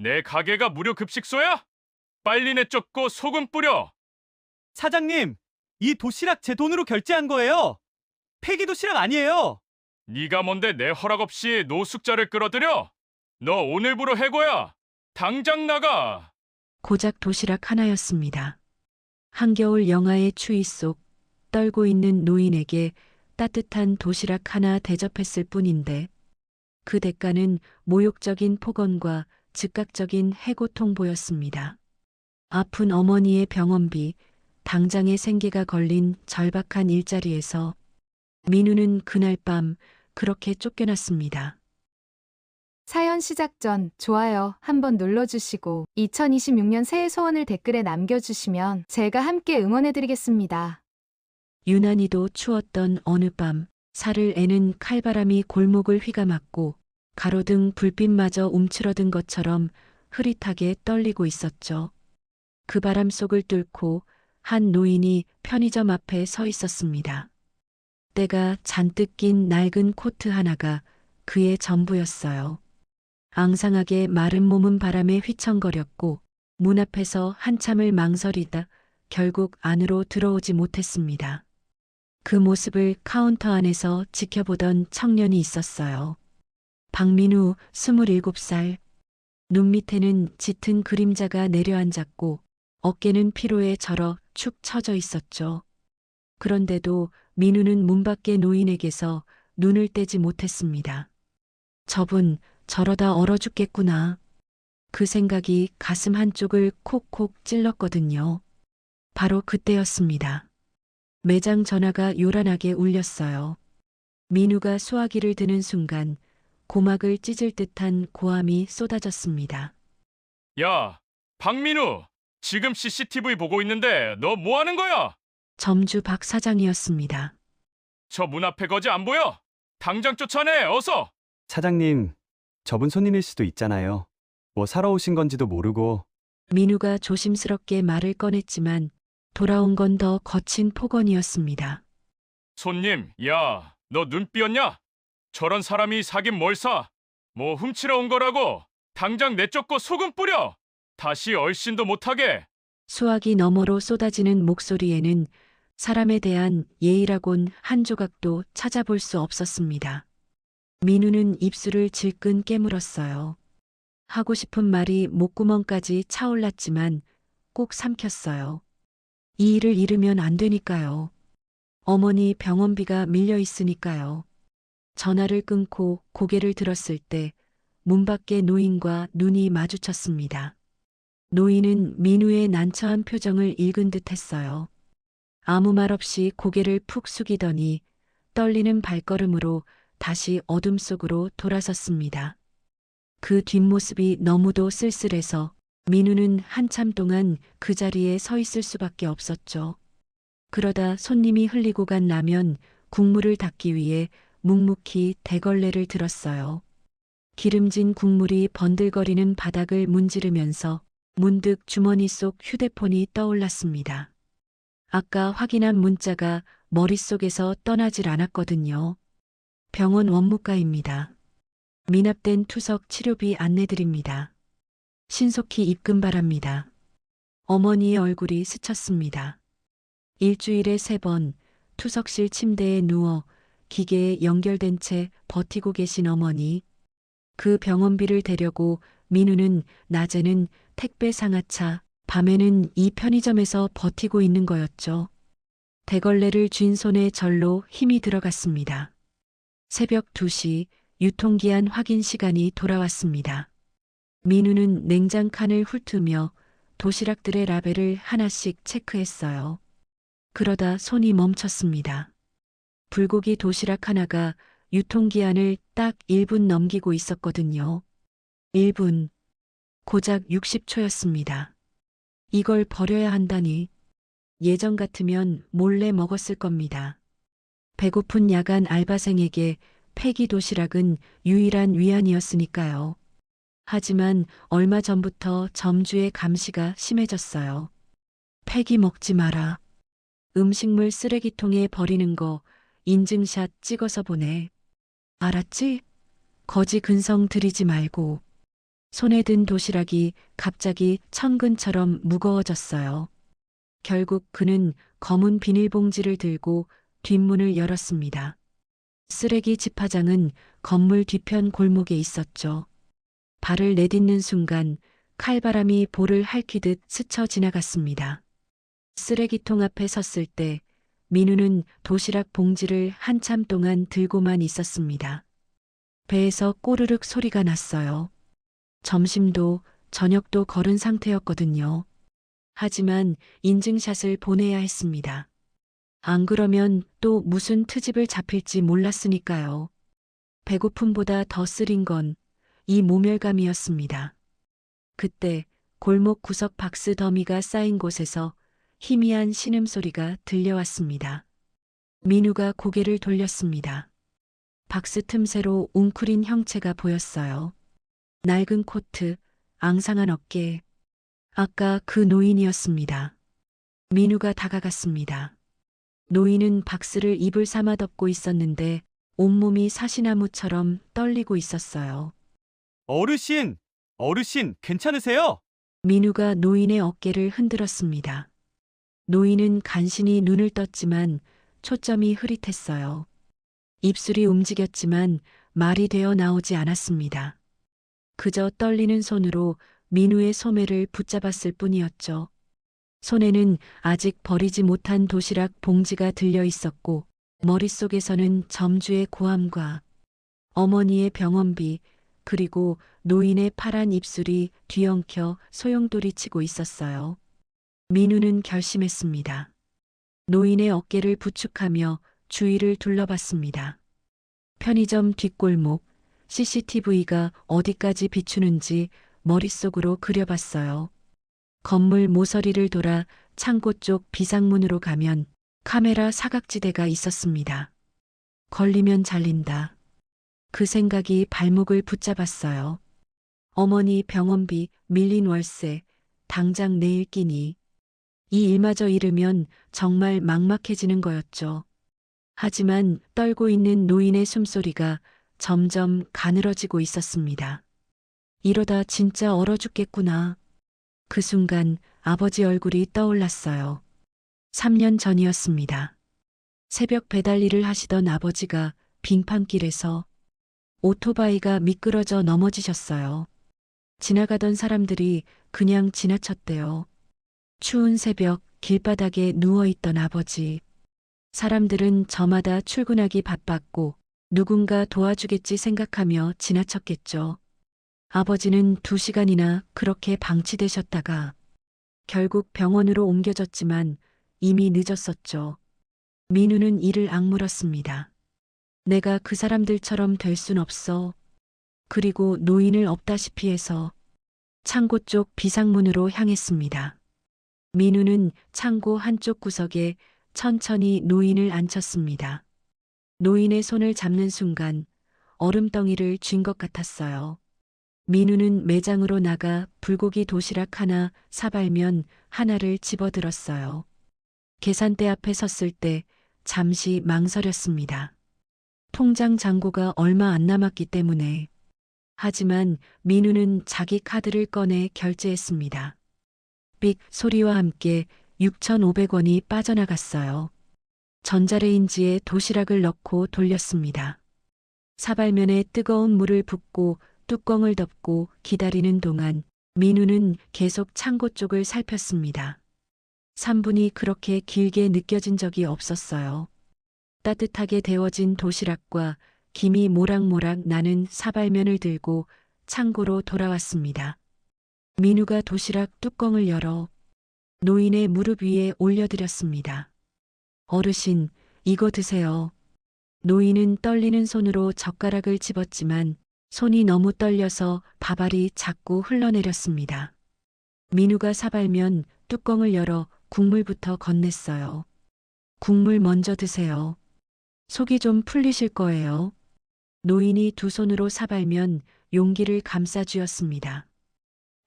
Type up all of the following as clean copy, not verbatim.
내 가게가 무료 급식소야? 빨리 내쫓고 소금 뿌려. 사장님, 이 도시락 제 돈으로 결제한 거예요. 폐기 도시락 아니에요. 네가 뭔데 내 허락 없이 노숙자를 끌어들여? 너 오늘부로 해고야. 당장 나가. 고작 도시락 하나였습니다. 한겨울 영하의 추위 속 떨고 있는 노인에게 따뜻한 도시락 하나 대접했을 뿐인데 그 대가는 모욕적인 폭언과 즉각적인 해고 통보였습니다. 아픈 어머니의 병원비, 당장의 생계가 걸린 절박한 일자리에서 민우는 그날 밤 그렇게 쫓겨났습니다. 사연 시작 전 좋아요 한번 눌러주시고 2026년 새해 소원을 댓글에 남겨주시면 제가 함께 응원해드리겠습니다. 유난히도 추웠던 어느 밤 살을 애는 칼바람이 골목을 휘감았고 가로등 불빛마저 움츠러든 것처럼 흐릿하게 떨리고 있었죠. 그 바람 속을 뚫고 한 노인이 편의점 앞에 서 있었습니다. 때가 잔뜩 낀 낡은 코트 하나가 그의 전부였어요. 앙상하게 마른 몸은 바람에 휘청거렸고 문 앞에서 한참을 망설이다 결국 안으로 들어오지 못했습니다. 그 모습을 카운터 안에서 지켜보던 청년이 있었어요. 박민우 27살. 눈 밑에는 짙은 그림자가 내려앉았고 어깨는 피로에 절어 축 처져 있었죠. 그런데도 민우는 문 밖의 노인에게서 눈을 떼지 못했습니다. 저분 저러다 얼어 죽겠구나. 그 생각이 가슴 한쪽을 콕콕 찔렀거든요. 바로 그때였습니다. 매장 전화가 요란하게 울렸어요. 민우가 수화기를 드는 순간 고막을 찢을 듯한 고함이 쏟아졌습니다. 야, 박민우. 지금 CCTV 보고 있는데 너 뭐 하는 거야? 점주 박 사장이었습니다. 저 문 앞에 거지 안 보여? 당장 쫓아내, 어서. 사장님, 저분 손님일 수도 있잖아요. 뭐 사러 오신 건지도 모르고. 민우가 조심스럽게 말을 꺼냈지만 돌아온 건 더 거친 폭언이었습니다. 손님, 야, 너 눈 삐었냐? 저런 사람이 사긴 뭘 사? 뭐 훔치러 온 거라고? 당장 내쫓고 소금 뿌려. 다시 얼씬도 못하게. 수화기 너머로 쏟아지는 목소리에는 사람에 대한 예의라곤 한 조각도 찾아볼 수 없었습니다. 민우는 입술을 질끈 깨물었어요. 하고 싶은 말이 목구멍까지 차올랐지만 꼭 삼켰어요. 이 일을 잃으면 안 되니까요. 어머니 병원비가 밀려 있으니까요. 전화를 끊고 고개를 들었을 때 문 밖의 노인과 눈이 마주쳤습니다. 노인은 민우의 난처한 표정을 읽은 듯 했어요. 아무 말 없이 고개를 푹 숙이더니 떨리는 발걸음으로 다시 어둠 속으로 돌아섰습니다. 그 뒷모습이 너무도 쓸쓸해서 민우는 한참 동안 그 자리에 서 있을 수밖에 없었죠. 그러다 손님이 흘리고 간 라면, 국물을 닦기 위해 묵묵히 대걸레를 들었어요. 기름진 국물이 번들거리는 바닥을 문지르면서 문득 주머니 속 휴대폰이 떠올랐습니다. 아까 확인한 문자가 머릿속에서 떠나질 않았거든요. 병원 원무과입니다. 미납된 투석 치료비 안내드립니다. 신속히 입금 바랍니다. 어머니의 얼굴이 스쳤습니다. 일주일에 3번 투석실 침대에 누워 기계에 연결된 채 버티고 계신 어머니. 그 병원비를 대려고 민우는 낮에는 택배 상하차, 밤에는 이 편의점에서 버티고 있는 거였죠. 대걸레를 쥔 손에 절로 힘이 들어갔습니다. 새벽 2시 유통기한 확인 시간이 돌아왔습니다. 민우는 냉장칸을 훑으며 도시락들의 라벨을 하나씩 체크했어요. 그러다 손이 멈췄습니다. 불고기 도시락 하나가 유통기한을 딱 1분 넘기고 있었거든요. 1분. 고작 60초였습니다. 이걸 버려야 한다니. 예전 같으면 몰래 먹었을 겁니다. 배고픈 야간 알바생에게 폐기 도시락은 유일한 위안이었으니까요. 하지만 얼마 전부터 점주의 감시가 심해졌어요. 폐기 먹지 마라. 음식물 쓰레기통에 버리는 거 인증샷 찍어서 보내. 알았지? 거지 근성 들이지 말고. 손에 든 도시락이 갑자기 천근처럼 무거워졌어요. 결국 그는 검은 비닐봉지를 들고 뒷문을 열었습니다. 쓰레기 집화장은 건물 뒤편 골목에 있었죠. 발을 내딛는 순간 칼바람이 볼을 핥히듯 스쳐 지나갔습니다. 쓰레기통 앞에 섰을 때 민우는 도시락 봉지를 한참 동안 들고만 있었습니다. 배에서 꼬르륵 소리가 났어요. 점심도 저녁도 거른 상태였거든요. 하지만 인증샷을 보내야 했습니다. 안 그러면 또 무슨 트집을 잡힐지 몰랐으니까요. 배고픔보다 더 쓰린 건 이 모멸감이었습니다. 그때 골목 구석 박스 더미가 쌓인 곳에서 희미한 신음소리가 들려왔습니다. 민우가 고개를 돌렸습니다. 박스 틈새로 웅크린 형체가 보였어요. 낡은 코트, 앙상한 어깨. 아까 그 노인이었습니다. 민우가 다가갔습니다. 노인은 박스를 입을 삼아 덮고 있었는데 온몸이 사시나무처럼 떨리고 있었어요. 어르신! 어르신, 괜찮으세요? 민우가 노인의 어깨를 흔들었습니다. 노인은 간신히 눈을 떴지만 초점이 흐릿했어요. 입술이 움직였지만 말이 되어 나오지 않았습니다. 그저 떨리는 손으로 민우의 소매를 붙잡았을 뿐이었죠. 손에는 아직 버리지 못한 도시락 봉지가 들려 있었고 머릿속에서는 점주의 고함과 어머니의 병원비 그리고 노인의 파란 입술이 뒤엉켜 소용돌이치고 있었어요. 민우는 결심했습니다. 노인의 어깨를 부축하며 주위를 둘러봤습니다. 편의점 뒷골목, CCTV가 어디까지 비추는지 머릿속으로 그려봤어요. 건물 모서리를 돌아 창고 쪽 비상문으로 가면 카메라 사각지대가 있었습니다. 걸리면 잘린다. 그 생각이 발목을 붙잡았어요. 어머니 병원비, 밀린 월세, 당장 내일 끼니. 이 일마저 잃으면 정말 막막해지는 거였죠. 하지만 떨고 있는 노인의 숨소리가 점점 가늘어지고 있었습니다. 이러다 진짜 얼어 죽겠구나. 그 순간 아버지 얼굴이 떠올랐어요. 3년 전이었습니다. 새벽 배달 일을 하시던 아버지가 빙판길에서 오토바이가 미끄러져 넘어지셨어요. 지나가던 사람들이 그냥 지나쳤대요. 추운 새벽 길바닥에 누워있던 아버지. 사람들은 저마다 출근하기 바빴고 누군가 도와주겠지 생각하며 지나쳤겠죠. 아버지는 2시간이나 그렇게 방치되셨다가 결국 병원으로 옮겨졌지만 이미 늦었었죠. 민우는 이를 악물었습니다. 내가 그 사람들처럼 될 순 없어. 그리고 노인을 없다시피 해서 창고 쪽 비상문으로 향했습니다. 민우는 창고 한쪽 구석에 천천히 노인을 앉혔습니다. 노인의 손을 잡는 순간 얼음덩이를 쥔 것 같았어요. 민우는 매장으로 나가 불고기 도시락 하나, 사발면 하나를 집어들었어요. 계산대 앞에 섰을 때 잠시 망설였습니다. 통장 잔고가 얼마 안 남았기 때문에. 하지만 민우는 자기 카드를 꺼내 결제했습니다. 삑 소리와 함께 6,500원이 빠져나갔어요. 전자레인지에 도시락을 넣고 돌렸습니다. 사발면에 뜨거운 물을 붓고 뚜껑을 덮고 기다리는 동안 민우는 계속 창고 쪽을 살폈습니다. 3분이 그렇게 길게 느껴진 적이 없었어요. 따뜻하게 데워진 도시락과 김이 모락모락 나는 사발면을 들고 창고로 돌아왔습니다. 민우가 도시락 뚜껑을 열어 노인의 무릎 위에 올려드렸습니다. 어르신, 이거 드세요. 노인은 떨리는 손으로 젓가락을 집었지만 손이 너무 떨려서 밥알이 자꾸 흘러내렸습니다. 민우가 사발면 뚜껑을 열어 국물부터 건넸어요. 국물 먼저 드세요. 속이 좀 풀리실 거예요. 노인이 두 손으로 사발면 용기를 감싸쥐었습니다.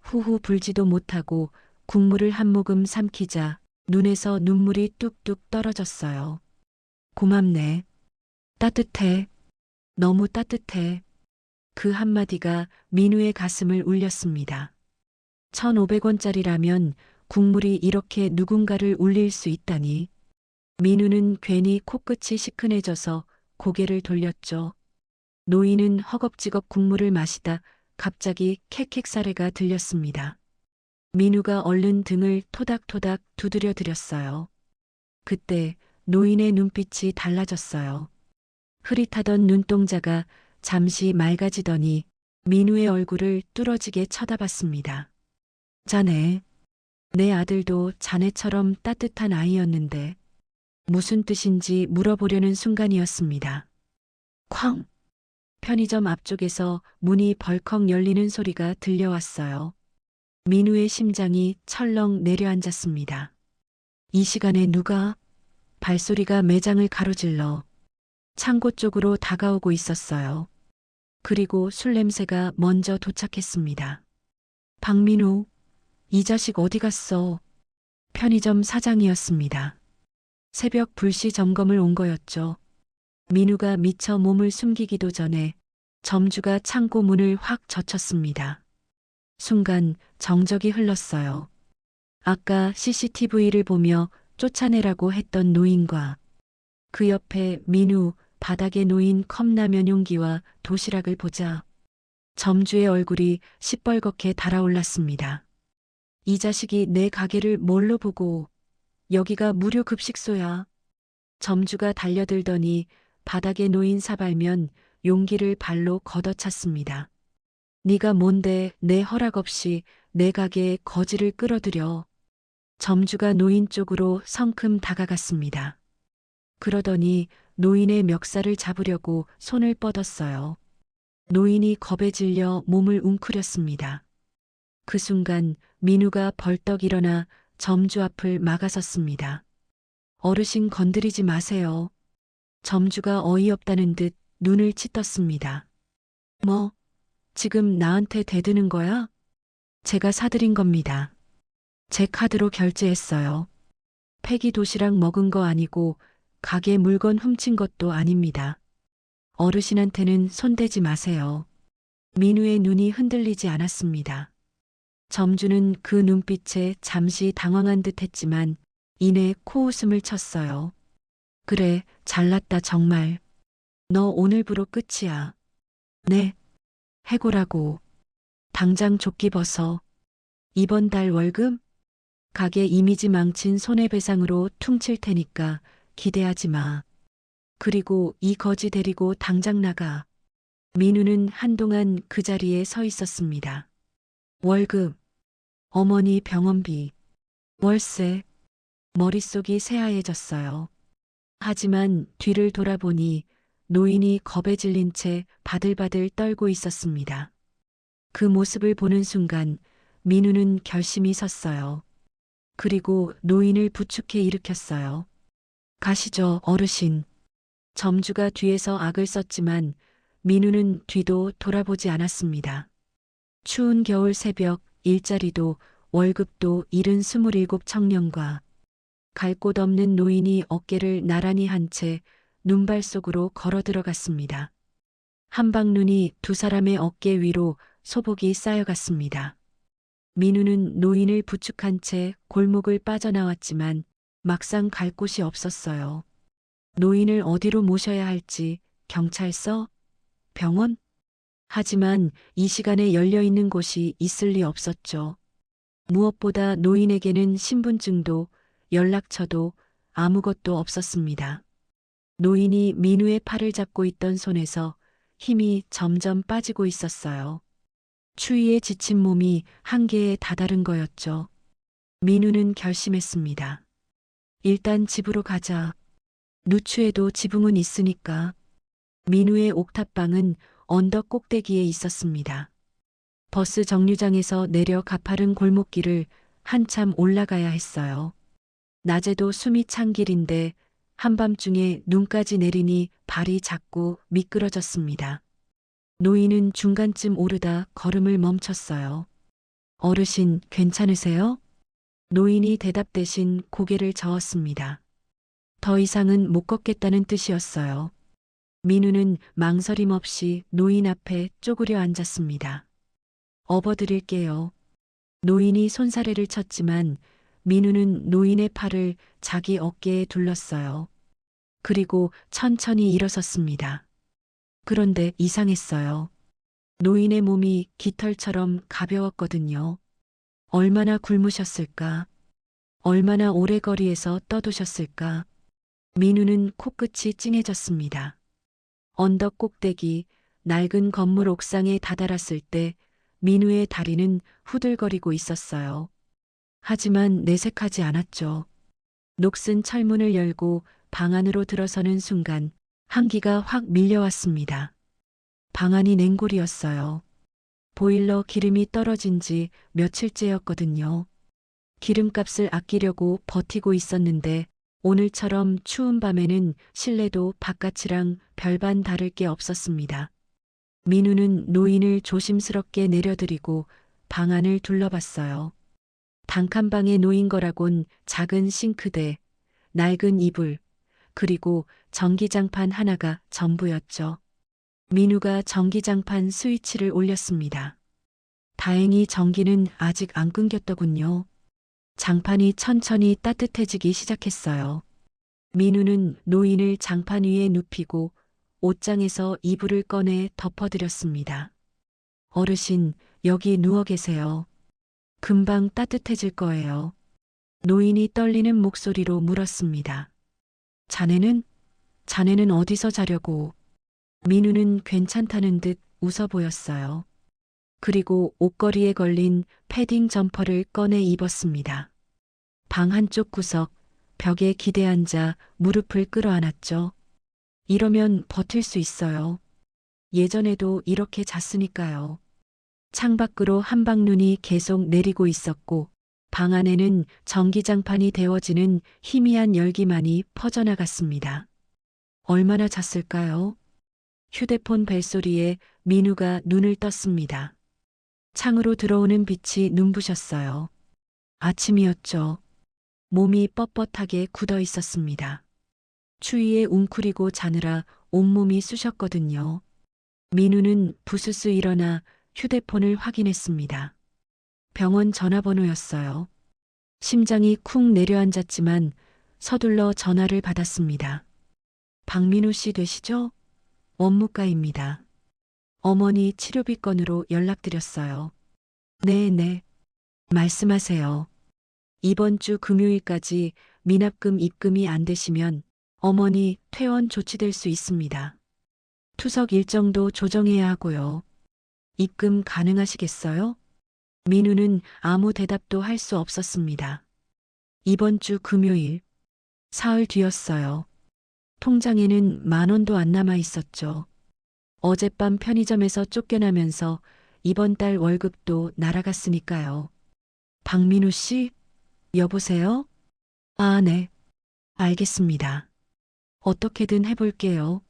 후후 불지도 못하고 국물을 한 모금 삼키자 눈에서 눈물이 뚝뚝 떨어졌어요. 고맙네. 따뜻해. 너무 따뜻해. 그 한마디가 민우의 가슴을 울렸습니다. 1,500원짜리라면 국물이 이렇게 누군가를 울릴 수 있다니. 민우는 괜히 코끝이 시큰해져서 고개를 돌렸죠. 노인은 허겁지겁 국물을 마시다 갑자기 캑캑 사례가 들렸습니다. 민우가 얼른 등을 토닥토닥 두드려 드렸어요. 그때 노인의 눈빛이 달라졌어요. 흐릿하던 눈동자가 잠시 맑아지더니 민우의 얼굴을 뚫어지게 쳐다봤습니다. 자네, 내 아들도 자네처럼 따뜻한 아이였는데 무슨 뜻인지 물어보려는 순간이었습니다. 쾅! 편의점 앞쪽에서 문이 벌컥 열리는 소리가 들려왔어요. 민우의 심장이 철렁 내려앉았습니다. 이 시간에 누가? 발소리가 매장을 가로질러 창고 쪽으로 다가오고 있었어요. 그리고 술 냄새가 먼저 도착했습니다. 박민우, 이 자식 어디 갔어? 편의점 사장이었습니다. 새벽 불시 점검을 온 거였죠. 민우가 미처 몸을 숨기기도 전에 점주가 창고 문을 확 젖혔습니다. 순간 정적이 흘렀어요. 아까 CCTV를 보며 쫓아내라고 했던 노인과 그 옆에 민우, 바닥에 놓인 컵라면 용기와 도시락을 보자 점주의 얼굴이 시뻘겋게 달아올랐습니다. 이 자식이 내 가게를 뭘로 보고, 여기가 무료 급식소야. 점주가 달려들더니 바닥에 놓인 사발면 용기를 발로 걷어찼습니다. 네가 뭔데 내 허락 없이 내 가게에 거지를 끌어들여. 점주가 노인 쪽으로 성큼 다가갔습니다. 그러더니 노인의 멱살을 잡으려고 손을 뻗었어요. 노인이 겁에 질려 몸을 웅크렸습니다. 그 순간 민우가 벌떡 일어나 점주 앞을 막아섰습니다. 어르신 건드리지 마세요. 점주가 어이없다는 듯 눈을 치떴습니다. 뭐, 지금 나한테 대드는 거야? 제가 사드린 겁니다. 제 카드로 결제했어요. 폐기 도시락 먹은 거 아니고 가게 물건 훔친 것도 아닙니다. 어르신한테는 손대지 마세요. 민우의 눈이 흔들리지 않았습니다. 점주는 그 눈빛에 잠시 당황한 듯 했지만 이내 코웃음을 쳤어요. 그래, 잘났다 정말. 너 오늘부로 끝이야. 네, 해고라고. 당장 조끼 벗어. 이번 달 월급? 가게 이미지 망친 손해배상으로 퉁칠 테니까 기대하지 마. 그리고 이 거지 데리고 당장 나가. 민우는 한동안 그 자리에 서 있었습니다. 월급, 어머니 병원비, 월세, 머릿속이 새하얘졌어요. 하지만 뒤를 돌아보니 노인이 겁에 질린 채 바들바들 떨고 있었습니다. 그 모습을 보는 순간 민우는 결심이 섰어요. 그리고 노인을 부축해 일으켰어요. 가시죠, 어르신. 점주가 뒤에서 악을 썼지만 민우는 뒤도 돌아보지 않았습니다. 추운 겨울 새벽 일자리도 월급도 잃은 27 청년과 갈 곳 없는 노인이 어깨를 나란히 한 채 눈발 속으로 걸어 들어갔습니다. 한방눈이 두 사람의 어깨 위로 소복이 쌓여갔습니다. 민우는 노인을 부축한 채 골목을 빠져나왔지만 막상 갈 곳이 없었어요. 노인을 어디로 모셔야 할지, 경찰서? 병원? 하지만 이 시간에 열려있는 곳이 있을 리 없었죠. 무엇보다 노인에게는 신분증도 연락처도 아무것도 없었습니다. 노인이 민우의 팔을 잡고 있던 손에서 힘이 점점 빠지고 있었어요. 추위에 지친 몸이 한계에 다다른 거였죠. 민우는 결심했습니다. 일단 집으로 가자. 누추해도 지붕은 있으니까. 민우의 옥탑방은 언덕 꼭대기에 있었습니다. 버스 정류장에서 내려 가파른 골목길을 한참 올라가야 했어요. 낮에도 숨이 찬 길인데 한밤중에 눈까지 내리니 발이 자꾸 미끄러졌습니다. 노인은 중간쯤 오르다 걸음을 멈췄어요. 어르신, 괜찮으세요? 노인이 대답 대신 고개를 저었습니다. 더 이상은 못 걷겠다는 뜻이었어요. 민우는 망설임 없이 노인 앞에 쪼그려 앉았습니다. 업어드릴게요. 노인이 손사래를 쳤지만 민우는 노인의 팔을 자기 어깨에 둘렀어요. 그리고 천천히 일어섰습니다. 그런데 이상했어요. 노인의 몸이 깃털처럼 가벼웠거든요. 얼마나 굶으셨을까? 얼마나 오래 거리에서 떠도셨을까? 민우는 코끝이 찡해졌습니다. 언덕 꼭대기, 낡은 건물 옥상에 다다랐을 때 민우의 다리는 후들거리고 있었어요. 하지만 내색하지 않았죠. 녹슨 철문을 열고 방 안으로 들어서는 순간 한기가 확 밀려왔습니다. 방 안이 냉골이었어요. 보일러 기름이 떨어진 지 며칠째였거든요. 기름값을 아끼려고 버티고 있었는데 오늘처럼 추운 밤에는 실내도 바깥이랑 별반 다를 게 없었습니다. 민우는 노인을 조심스럽게 내려드리고 방 안을 둘러봤어요. 단칸방에 놓인 거라곤 작은 싱크대, 낡은 이불, 그리고 전기장판 하나가 전부였죠. 민우가 전기장판 스위치를 올렸습니다. 다행히 전기는 아직 안 끊겼더군요. 장판이 천천히 따뜻해지기 시작했어요. 민우는 노인을 장판 위에 눕히고 옷장에서 이불을 꺼내 덮어드렸습니다. 어르신, 여기 누워 계세요. 금방 따뜻해질 거예요. 노인이 떨리는 목소리로 물었습니다. 자네는 어디서 자려고? 민우는 괜찮다는 듯 웃어 보였어요. 그리고 옷걸이에 걸린 패딩 점퍼를 꺼내 입었습니다. 방 한쪽 구석, 벽에 기대 앉아 무릎을 끌어안았죠. 이러면 버틸 수 있어요. 예전에도 이렇게 잤으니까요. 창밖으로 한방눈이 계속 내리고 있었고 방 안에는 전기장판이 데워지는 희미한 열기만이 퍼져나갔습니다. 얼마나 잤을까요? 휴대폰 벨소리에 민우가 눈을 떴습니다. 창으로 들어오는 빛이 눈부셨어요. 아침이었죠. 몸이 뻣뻣하게 굳어 있었습니다. 추위에 웅크리고 자느라 온몸이 쑤셨거든요. 민우는 부스스 일어나 휴대폰을 확인했습니다. 병원 전화번호였어요. 심장이 쿵 내려앉았지만 서둘러 전화를 받았습니다. 박민우 씨 되시죠? 원무과입니다. 어머니 치료비 건으로 연락드렸어요. 네. 말씀하세요. 이번 주 금요일까지 미납금 입금이 안 되시면 어머니 퇴원 조치될 수 있습니다. 투석 일정도 조정해야 하고요. 입금 가능하시겠어요? 민우는 아무 대답도 할 수 없었습니다. 이번 주 금요일, 사흘 뒤였어요. 통장에는 10,000원도 안 남아 있었죠. 어젯밤 편의점에서 쫓겨나면서 이번 달 월급도 날아갔으니까요. 박민우 씨? 여보세요? 아, 네. 알겠습니다. 어떻게든 해볼게요.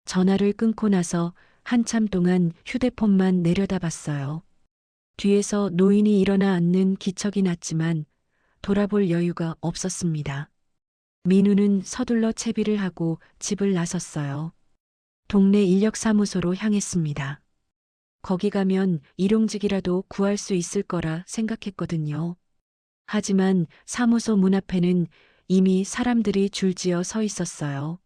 전화를 끊고 나서 한참 동안 휴대폰만 내려다봤어요. 뒤에서 노인이 일어나 앉는 기척이 났지만 돌아볼 여유가 없었습니다. 민우는 서둘러 채비를 하고 집을 나섰어요. 동네 인력사무소로 향했습니다. 거기 가면 일용직이라도 구할 수 있을 거라 생각했거든요. 하지만 사무소 문 앞에는 이미 사람들이 줄지어 서 있었어요.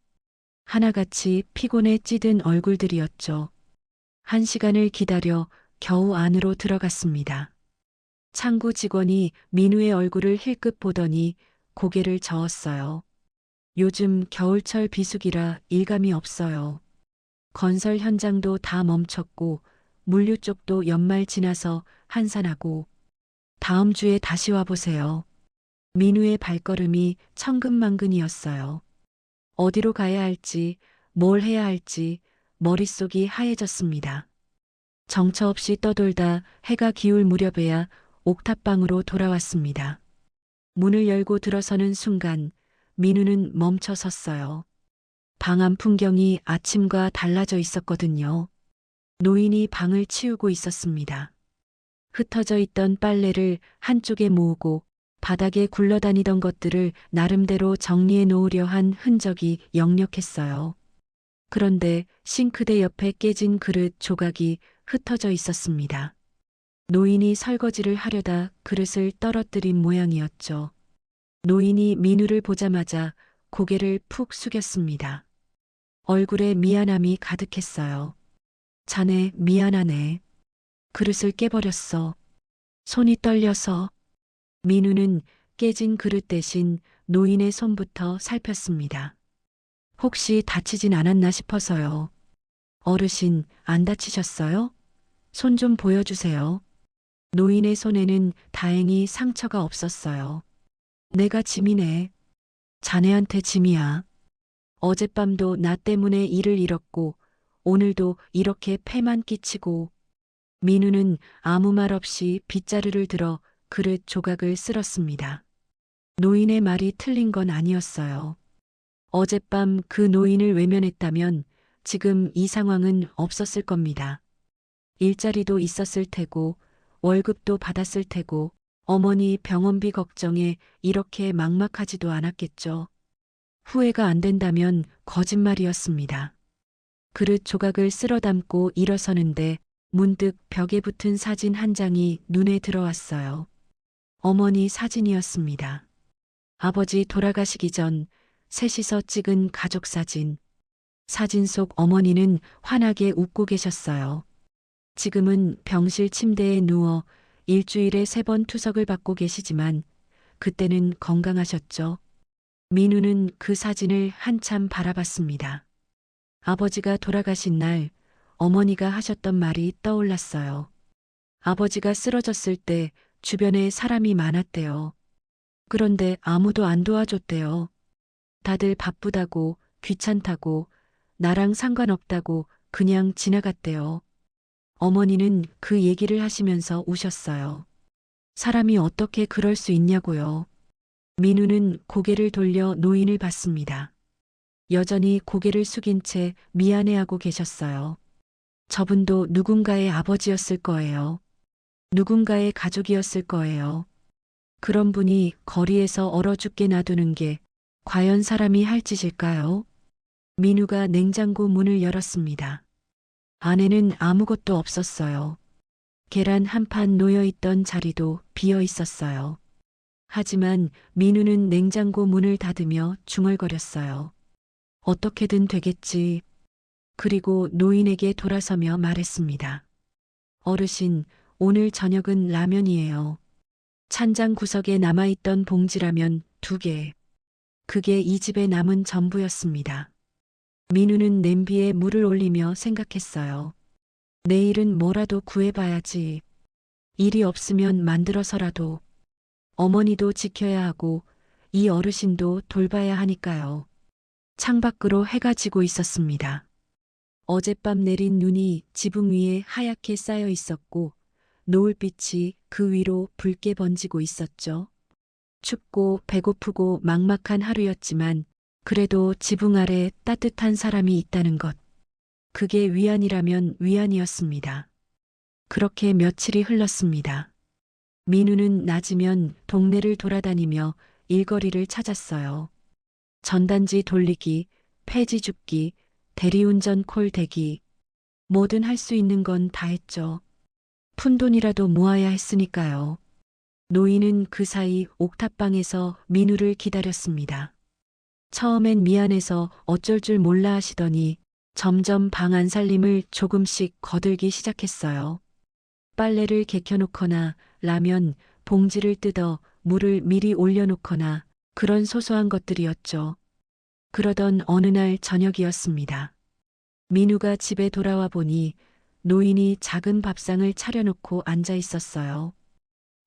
하나같이 피곤에 찌든 얼굴들이었죠. 1시간을 기다려 겨우 안으로 들어갔습니다. 창구 직원이 민우의 얼굴을 힐끗 보더니 고개를 저었어요. 요즘 겨울철 비수기라 일감이 없어요. 건설 현장도 다 멈췄고 물류 쪽도 연말 지나서 한산하고 다음 주에 다시 와보세요. 민우의 발걸음이 천근만근이었어요. 어디로 가야 할지, 뭘 해야 할지 머릿속이 하얘졌습니다. 정처 없이 떠돌다 해가 기울 무렵에야 옥탑방으로 돌아왔습니다. 문을 열고 들어서는 순간 민우는 멈춰 섰어요. 방 안 풍경이 아침과 달라져 있었거든요. 노인이 방을 치우고 있었습니다. 흩어져 있던 빨래를 한쪽에 모으고 바닥에 굴러다니던 것들을 나름대로 정리해 놓으려 한 흔적이 역력했어요. 그런데 싱크대 옆에 깨진 그릇 조각이 흩어져 있었습니다. 노인이 설거지를 하려다 그릇을 떨어뜨린 모양이었죠. 노인이 민우를 보자마자 고개를 푹 숙였습니다. 얼굴에 미안함이 가득했어요. 자네 미안하네. 그릇을 깨버렸어. 손이 떨려서. 민우는 깨진 그릇 대신 노인의 손부터 살폈습니다. 혹시 다치진 않았나 싶어서요. 어르신, 안 다치셨어요? 손 좀 보여주세요. 노인의 손에는 다행히 상처가 없었어요. 내가 짐이네. 자네한테 짐이야. 어젯밤도 나 때문에 일을 잃었고, 오늘도 이렇게 패만 끼치고. 민우는 아무 말 없이 빗자루를 들어 그릇 조각을 쓸었습니다. 노인의 말이 틀린 건 아니었어요. 어젯밤 그 노인을 외면했다면 지금 이 상황은 없었을 겁니다. 일자리도 있었을 테고, 월급도 받았을 테고, 어머니 병원비 걱정에 이렇게 막막하지도 않았겠죠. 후회가 안 된다면 거짓말이었습니다. 그릇 조각을 쓸어 담고 일어서는데 문득 벽에 붙은 사진 한 장이 눈에 들어왔어요. 어머니 사진이었습니다. 아버지 돌아가시기 전 셋이서 찍은 가족 사진. 사진 속 어머니는 환하게 웃고 계셨어요. 지금은 병실 침대에 누워 일주일에 3번 투석을 받고 계시지만 그때는 건강하셨죠. 민우는 그 사진을 한참 바라봤습니다. 아버지가 돌아가신 날 어머니가 하셨던 말이 떠올랐어요. 아버지가 쓰러졌을 때 주변에 사람이 많았대요. 그런데 아무도 안 도와줬대요. 다들 바쁘다고, 귀찮다고, 나랑 상관없다고 그냥 지나갔대요. 어머니는 그 얘기를 하시면서 우셨어요. 사람이 어떻게 그럴 수 있냐고요. 민우는 고개를 돌려 노인을 봤습니다. 여전히 고개를 숙인 채 미안해하고 계셨어요. 저분도 누군가의 아버지였을 거예요. 누군가의 가족이었을 거예요. 그런 분이 거리에서 얼어 죽게 놔두는 게 과연 사람이 할 짓일까요? 민우가 냉장고 문을 열었습니다. 안에는 아무것도 없었어요. 계란 한 판 놓여있던 자리도 비어 있었어요. 하지만 민우는 냉장고 문을 닫으며 중얼거렸어요. 어떻게든 되겠지. 그리고 노인에게 돌아서며 말했습니다. 어르신, 오늘 저녁은 라면이에요. 찬장 구석에 남아있던 봉지라면 2개. 그게 이 집에 남은 전부였습니다. 민우는 냄비에 물을 올리며 생각했어요. 내일은 뭐라도 구해봐야지. 일이 없으면 만들어서라도. 어머니도 지켜야 하고 이 어르신도 돌봐야 하니까요. 창밖으로 해가 지고 있었습니다. 어젯밤 내린 눈이 지붕 위에 하얗게 쌓여 있었고 노을빛이 그 위로 붉게 번지고 있었죠. 춥고 배고프고 막막한 하루였지만 그래도 지붕 아래 따뜻한 사람이 있다는 것. 그게 위안이라면 위안이었습니다. 그렇게 며칠이 흘렀습니다. 민우는 낮이면 동네를 돌아다니며 일거리를 찾았어요. 전단지 돌리기, 폐지 줍기, 대리운전 콜 대기. 뭐든 할 수 있는 건 다 했죠. 푼돈이라도 모아야 했으니까요. 노인은 그 사이 옥탑방에서 민우를 기다렸습니다. 처음엔 미안해서 어쩔 줄 몰라 하시더니 점점 방 안살림을 조금씩 거들기 시작했어요. 빨래를 개켜놓거나 라면 봉지를 뜯어 물을 미리 올려놓거나 그런 소소한 것들이었죠. 그러던 어느 날 저녁이었습니다. 민우가 집에 돌아와 보니 노인이 작은 밥상을 차려놓고 앉아 있었어요.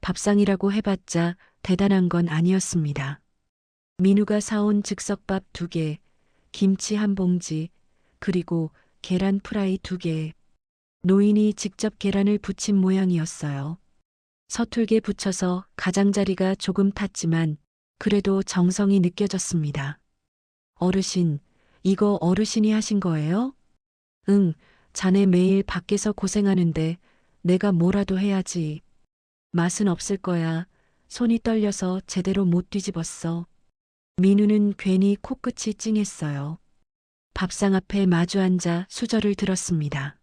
밥상이라고 해봤자 대단한 건 아니었습니다. 민우가 사온 즉석밥 2개, 김치 한 봉지, 그리고 계란 프라이 2개. 노인이 직접 계란을 부친 모양이었어요. 서툴게 부쳐서 가장자리가 조금 탔지만 그래도 정성이 느껴졌습니다. 어르신, 이거 어르신이 하신 거예요? 응, 자네 매일 밖에서 고생하는데 내가 뭐라도 해야지. 맛은 없을 거야. 손이 떨려서 제대로 못 뒤집었어. 민우는 괜히 코끝이 찡했어요. 밥상 앞에 마주 앉아 수저를 들었습니다.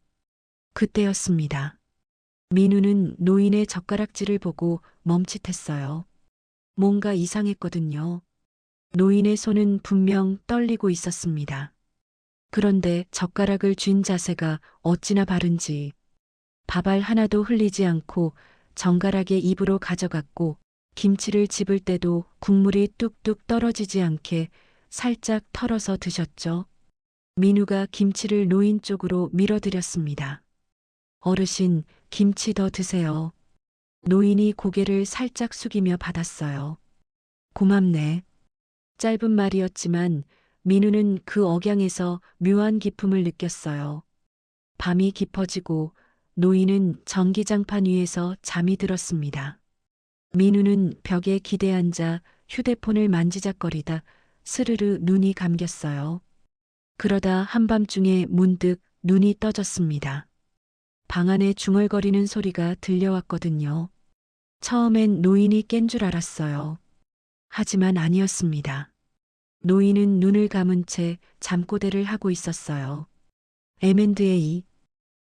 그때였습니다. 민우는 노인의 젓가락질을 보고 멈칫했어요. 뭔가 이상했거든요. 노인의 손은 분명 떨리고 있었습니다. 그런데 젓가락을 쥔 자세가 어찌나 바른지 밥알 하나도 흘리지 않고 정갈하게 입으로 가져갔고 김치를 집을 때도 국물이 뚝뚝 떨어지지 않게 살짝 털어서 드셨죠. 민우가 김치를 노인 쪽으로 밀어드렸습니다. 어르신, 김치 더 드세요. 노인이 고개를 살짝 숙이며 받았어요. 고맙네. 짧은 말이었지만 민우는 그 억양에서 묘한 기품을 느꼈어요. 밤이 깊어지고 노인은 전기장판 위에서 잠이 들었습니다. 민우는 벽에 기대 앉아 휴대폰을 만지작거리다 스르르 눈이 감겼어요. 그러다 한밤중에 문득 눈이 떠졌습니다. 방 안에 중얼거리는 소리가 들려왔거든요. 처음엔 노인이 깬 줄 알았어요. 하지만 아니었습니다. 노인은 눈을 감은 채 잠꼬대를 하고 있었어요. M&A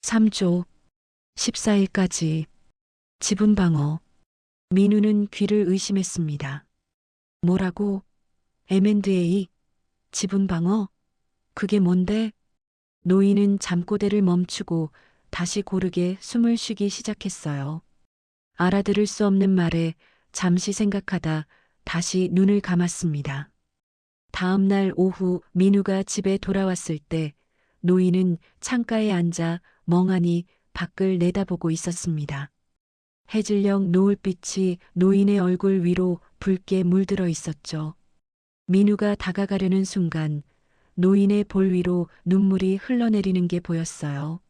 3조 14일까지 지분방어. 민우는 귀를 의심했습니다. 뭐라고? M&A 지분방어? 그게 뭔데? 노인은 잠꼬대를 멈추고 다시 고르게 숨을 쉬기 시작했어요. 알아들을 수 없는 말에 잠시 생각하다 다시 눈을 감았습니다. 다음 날 오후 민우가 집에 돌아왔을 때 노인은 창가에 앉아 멍하니 밖을 내다보고 있었습니다. 해질녘 노을빛이 노인의 얼굴 위로 붉게 물들어 있었죠. 민우가 다가가려는 순간 노인의 볼 위로 눈물이 흘러내리는 게 보였어요.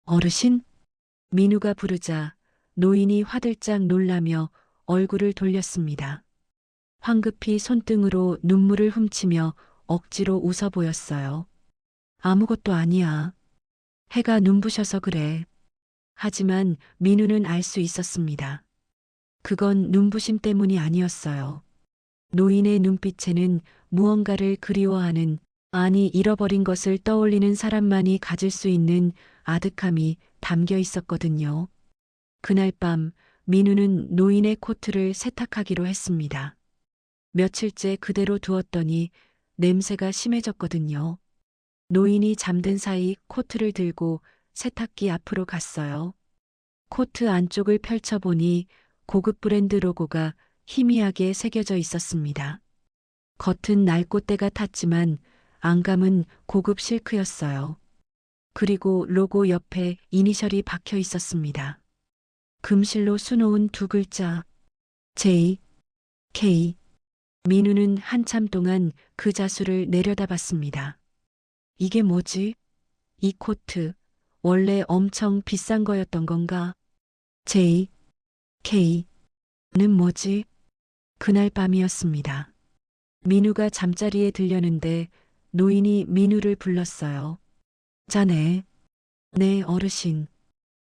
어르신? 민우가 부르자 노인이 화들짝 놀라며 얼굴을 돌렸습니다. 황급히 손등으로 눈물을 훔치며 억지로 웃어 보였어요. 아무것도 아니야. 해가 눈부셔서 그래. 하지만 민우는 알 수 있었습니다. 그건 눈부심 때문이 아니었어요. 노인의 눈빛에는 무언가를 그리워하는, 아니 잃어버린 것을 떠올리는 사람만이 가질 수 있는 아득함이 담겨 있었거든요. 그날 밤 민우는 노인의 코트를 세탁하기로 했습니다. 며칠째 그대로 두었더니 냄새가 심해졌거든요. 노인이 잠든 사이 코트를 들고 세탁기 앞으로 갔어요. 코트 안쪽을 펼쳐보니 고급 브랜드 로고가 희미하게 새겨져 있었습니다. 겉은 낡꽃대가 탔지만 안감은 고급 실크였어요. 그리고 로고 옆에 이니셜이 박혀 있었습니다. 금실로 수놓은 두 글자 J, K. 민우는 한참 동안 그 자수를 내려다봤습니다. 이게 뭐지? 이 코트 원래 엄청 비싼 거였던 건가? J, K는 뭐지? 그날 밤이었습니다. 민우가 잠자리에 들려는데 노인이 민우를 불렀어요. 자네. 네, 어르신.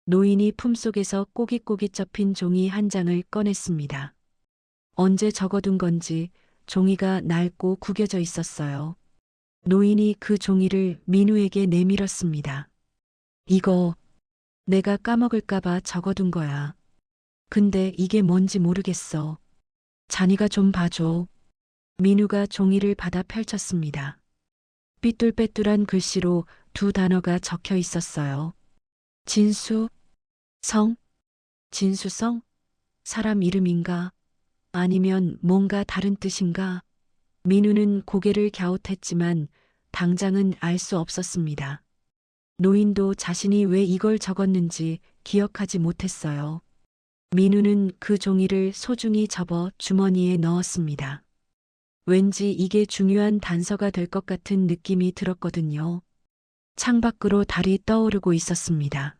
노인이 품속에서 꼬깃꼬깃 접힌 종이 한 장을 꺼냈습니다. 언제 적어둔 건지 종이가 낡고 구겨져 있었어요. 노인이 그 종이를 민우에게 내밀었습니다. 이거 내가 까먹을까봐 적어둔 거야. 근데 이게 뭔지 모르겠어. 자니가 좀 봐줘. 민우가 종이를 받아 펼쳤습니다. 삐뚤빼뚤한 글씨로 두 단어가 적혀 있었어요. 진수, 성, 진수성? 사람 이름인가? 아니면 뭔가 다른 뜻인가? 민우는 고개를 갸웃했지만 당장은 알 수 없었습니다. 노인도 자신이 왜 이걸 적었는지 기억하지 못했어요. 민우는 그 종이를 소중히 접어 주머니에 넣었습니다. 왠지 이게 중요한 단서가 될 것 같은 느낌이 들었거든요. 창밖으로 달이 떠오르고 있었습니다.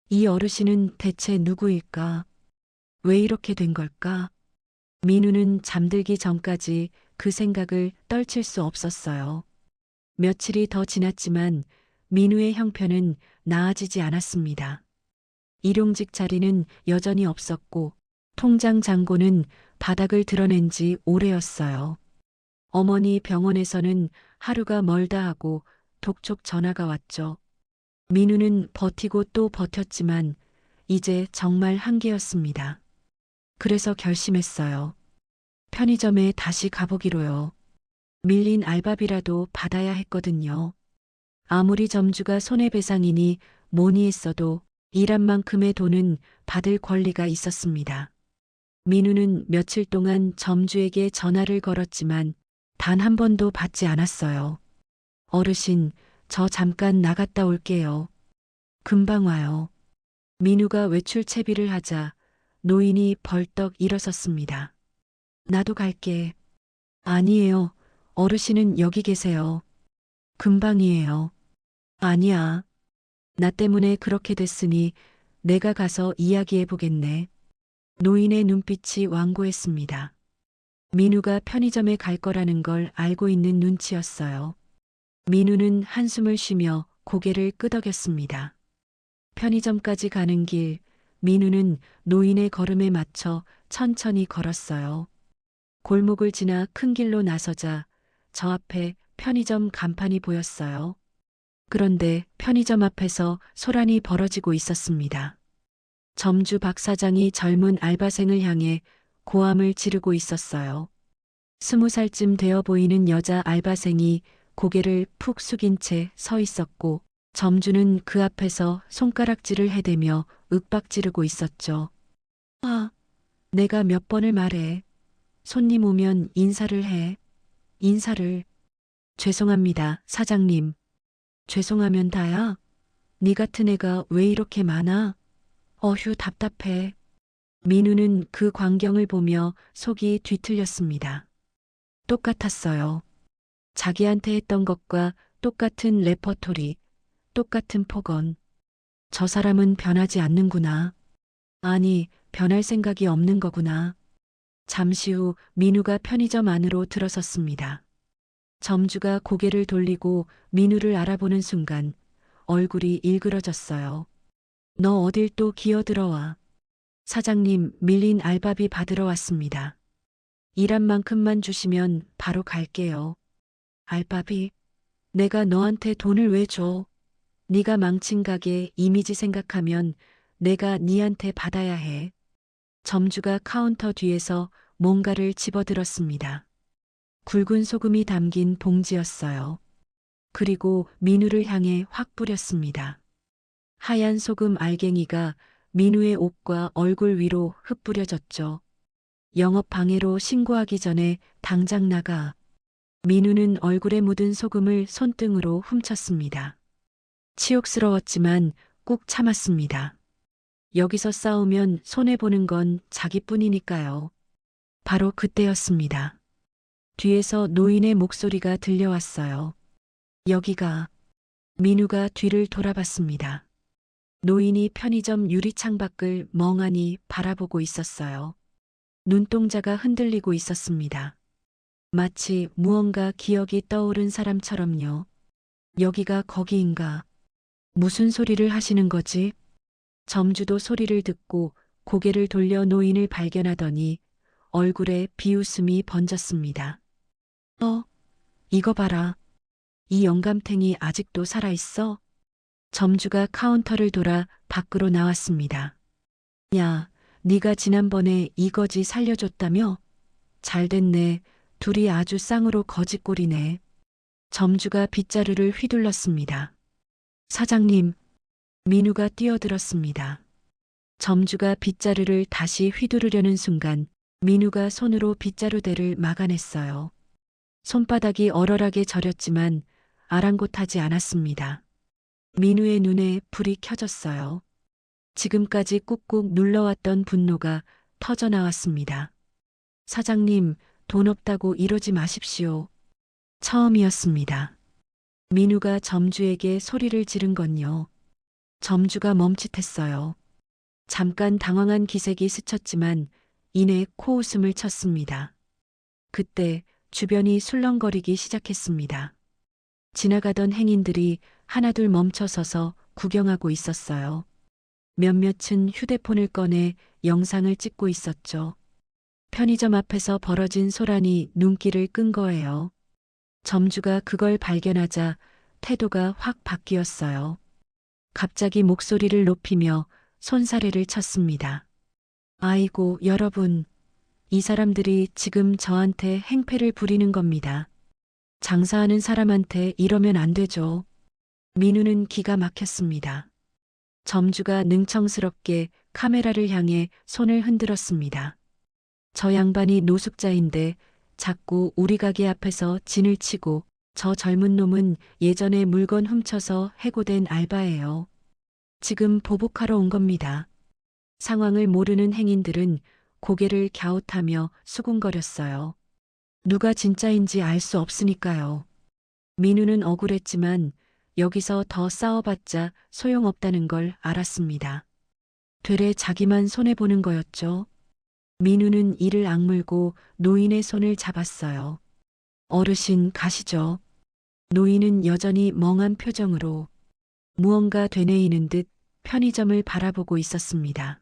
이 어르신은 대체 누구일까? 왜 이렇게 된 걸까? 민우는 잠들기 전까지 그 생각을 떨칠 수 없었어요. 며칠이 더 지났지만 민우의 형편은 나아지지 않았습니다. 일용직 자리는 여전히 없었고 통장 잔고는 바닥을 드러낸 지 오래였어요. 어머니 병원에서는 하루가 멀다 하고 독촉 전화가 왔죠. 민우는 버티고 또 버텼지만 이제 정말 한계였습니다. 그래서 결심했어요. 편의점에 다시 가보기로요. 밀린 알바비라도 받아야 했거든요. 아무리 점주가 손해배상이니 뭐니 했어도 일한 만큼의 돈은 받을 권리가 있었습니다. 민우는 며칠 동안 점주에게 전화를 걸었지만 단 한 번도 받지 않았어요. 어르신, 저 잠깐 나갔다 올게요. 금방 와요. 민우가 외출 채비를 하자 노인이 벌떡 일어섰습니다. 나도 갈게. 아니에요. 어르신은 여기 계세요. 금방이에요. 아니야. 나 때문에 그렇게 됐으니 내가 가서 이야기해 보겠네. 노인의 눈빛이 완고했습니다. 민우가 편의점에 갈 거라는 걸 알고 있는 눈치였어요. 민우는 한숨을 쉬며 고개를 끄덕였습니다. 편의점까지 가는 길, 민우는 노인의 걸음에 맞춰 천천히 걸었어요. 골목을 지나 큰 길로 나서자 저 앞에 편의점 간판이 보였어요. 그런데 편의점 앞에서 소란이 벌어지고 있었습니다. 점주 박 사장이 젊은 알바생을 향해 고함을 지르고 있었어요. 20살쯤 되어 보이는 여자 알바생이 고개를 푹 숙인 채 서 있었고 점주는 그 앞에서 손가락질을 해대며 윽박지르고 있었죠. 아, 내가 몇 번을 말해. 손님 오면 인사를 해. 인사를. 죄송합니다, 사장님. 죄송하면 다야? 네 같은 애가 왜 이렇게 많아? 어휴, 답답해. 민우는 그 광경을 보며 속이 뒤틀렸습니다. 똑같았어요. 자기한테 했던 것과 똑같은 레퍼토리, 똑같은 폭언. 저 사람은 변하지 않는구나. 아니, 변할 생각이 없는 거구나. 잠시 후 민우가 편의점 안으로 들어섰습니다. 점주가 고개를 돌리고 민우를 알아보는 순간 얼굴이 일그러졌어요. 너 어딜 또 기어들어와. 사장님, 밀린 알바비 받으러 왔습니다. 일한 만큼만 주시면 바로 갈게요. 알바비? 내가 너한테 돈을 왜 줘? 네가 망친 가게 이미지 생각하면 내가 네한테 받아야 해. 점주가 카운터 뒤에서 뭔가를 집어들었습니다. 굵은 소금이 담긴 봉지였어요. 그리고 민우를 향해 확 뿌렸습니다. 하얀 소금 알갱이가 민우의 옷과 얼굴 위로 흩뿌려졌죠. 영업 방해로 신고하기 전에 당장 나가. 민우는 얼굴에 묻은 소금을 손등으로 훔쳤습니다. 치욕스러웠지만 꾹 참았습니다. 여기서 싸우면 손해보는 건 자기뿐이니까요. 바로 그때였습니다. 뒤에서 노인의 목소리가 들려왔어요. 여기가. 민우가 뒤를 돌아봤습니다. 노인이 편의점 유리창 밖을 멍하니 바라보고 있었어요. 눈동자가 흔들리고 있었습니다. 마치 무언가 기억이 떠오른 사람처럼요. 여기가 거기인가? 무슨 소리를 하시는 거지? 점주도 소리를 듣고 고개를 돌려 노인을 발견하더니 얼굴에 비웃음이 번졌습니다. 이거 봐라. 이 영감탱이 아직도 살아있어? 점주가 카운터를 돌아 밖으로 나왔습니다. 야, 네가 지난번에 이 거지 살려줬다며? 잘됐네. 둘이 아주 쌍으로 거짓골이네. 점주가 빗자루를 휘둘렀습니다. 사장님, 민우가 뛰어들었습니다. 점주가 빗자루를 다시 휘두르려는 순간 민우가 손으로 빗자루대를 막아냈어요. 손바닥이 얼얼하게 저렸지만 아랑곳하지 않았습니다. 민우의 눈에 불이 켜졌어요. 지금까지 꾹꾹 눌러왔던 분노가 터져나왔습니다. 사장님, 돈 없다고 이러지 마십시오. 처음이었습니다. 민우가 점주에게 소리를 지른 건요. 점주가 멈칫했어요. 잠깐 당황한 기색이 스쳤지만 이내 코웃음을 쳤습니다. 그때 주변이 술렁거리기 시작했습니다. 지나가던 행인들이 하나둘 멈춰서서 구경하고 있었어요. 몇몇은 휴대폰을 꺼내 영상을 찍고 있었죠. 편의점 앞에서 벌어진 소란이 눈길을 끈 거예요. 점주가 그걸 발견하자 태도가 확 바뀌었어요. 갑자기 목소리를 높이며 손사래를 쳤습니다. 아이고, 여러분. 이 사람들이 지금 저한테 행패를 부리는 겁니다. 장사하는 사람한테 이러면 안 되죠. 민우는 기가 막혔습니다. 점주가 능청스럽게 카메라를 향해 손을 흔들었습니다. 저 양반이 노숙자인데 자꾸 우리 가게 앞에서 진을 치고 저 젊은 놈은 예전에 물건 훔쳐서 해고된 알바예요. 지금 보복하러 온 겁니다. 상황을 모르는 행인들은 고개를 갸웃하며 수군거렸어요. 누가 진짜인지 알 수 없으니까요. 민우는 억울했지만 여기서 더 싸워봤자 소용없다는 걸 알았습니다. 되레 자기만 손해보는 거였죠. 민우는 이를 악물고 노인의 손을 잡았어요. 어르신, 가시죠. 노인은 여전히 멍한 표정으로 무언가 되뇌이는 듯 편의점을 바라보고 있었습니다.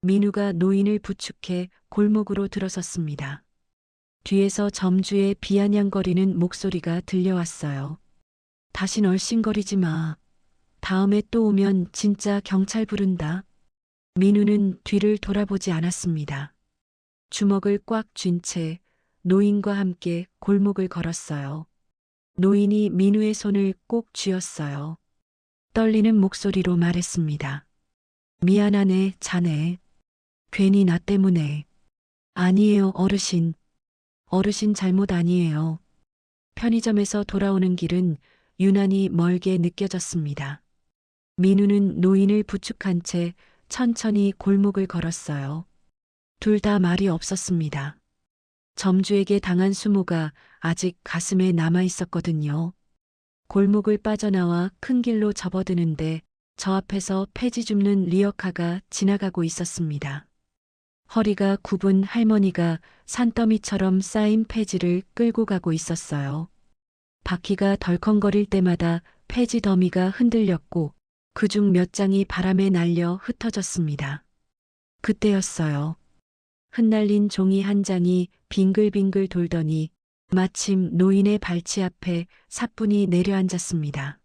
민우가 노인을 부축해 골목으로 들어섰습니다. 뒤에서 점주의 비아냥거리는 목소리가 들려왔어요. 다신 얼씬거리지 마. 다음에 또 오면 진짜 경찰 부른다. 민우는 뒤를 돌아보지 않았습니다. 주먹을 꽉 쥔 채 노인과 함께 골목을 걸었어요. 노인이 민우의 손을 꼭 쥐었어요. 떨리는 목소리로 말했습니다. 미안하네, 자네. 괜히 나 때문에. 아니에요, 어르신. 어르신 잘못 아니에요. 편의점에서 돌아오는 길은 유난히 멀게 느껴졌습니다. 민우는 노인을 부축한 채 천천히 골목을 걸었어요. 둘 다 말이 없었습니다. 점주에게 당한 수모가 아직 가슴에 남아 있었거든요. 골목을 빠져나와 큰 길로 접어드는데 저 앞에서 폐지 줍는 리어카가 지나가고 있었습니다. 허리가 굽은 할머니가 산더미처럼 쌓인 폐지를 끌고 가고 있었어요. 바퀴가 덜컹거릴 때마다 폐지 더미가 흔들렸고 그중 몇 장이 바람에 날려 흩어졌습니다. 그때였어요. 흩날린 종이 한 장이 빙글빙글 돌더니 마침 노인의 발치 앞에 사뿐히 내려앉았습니다.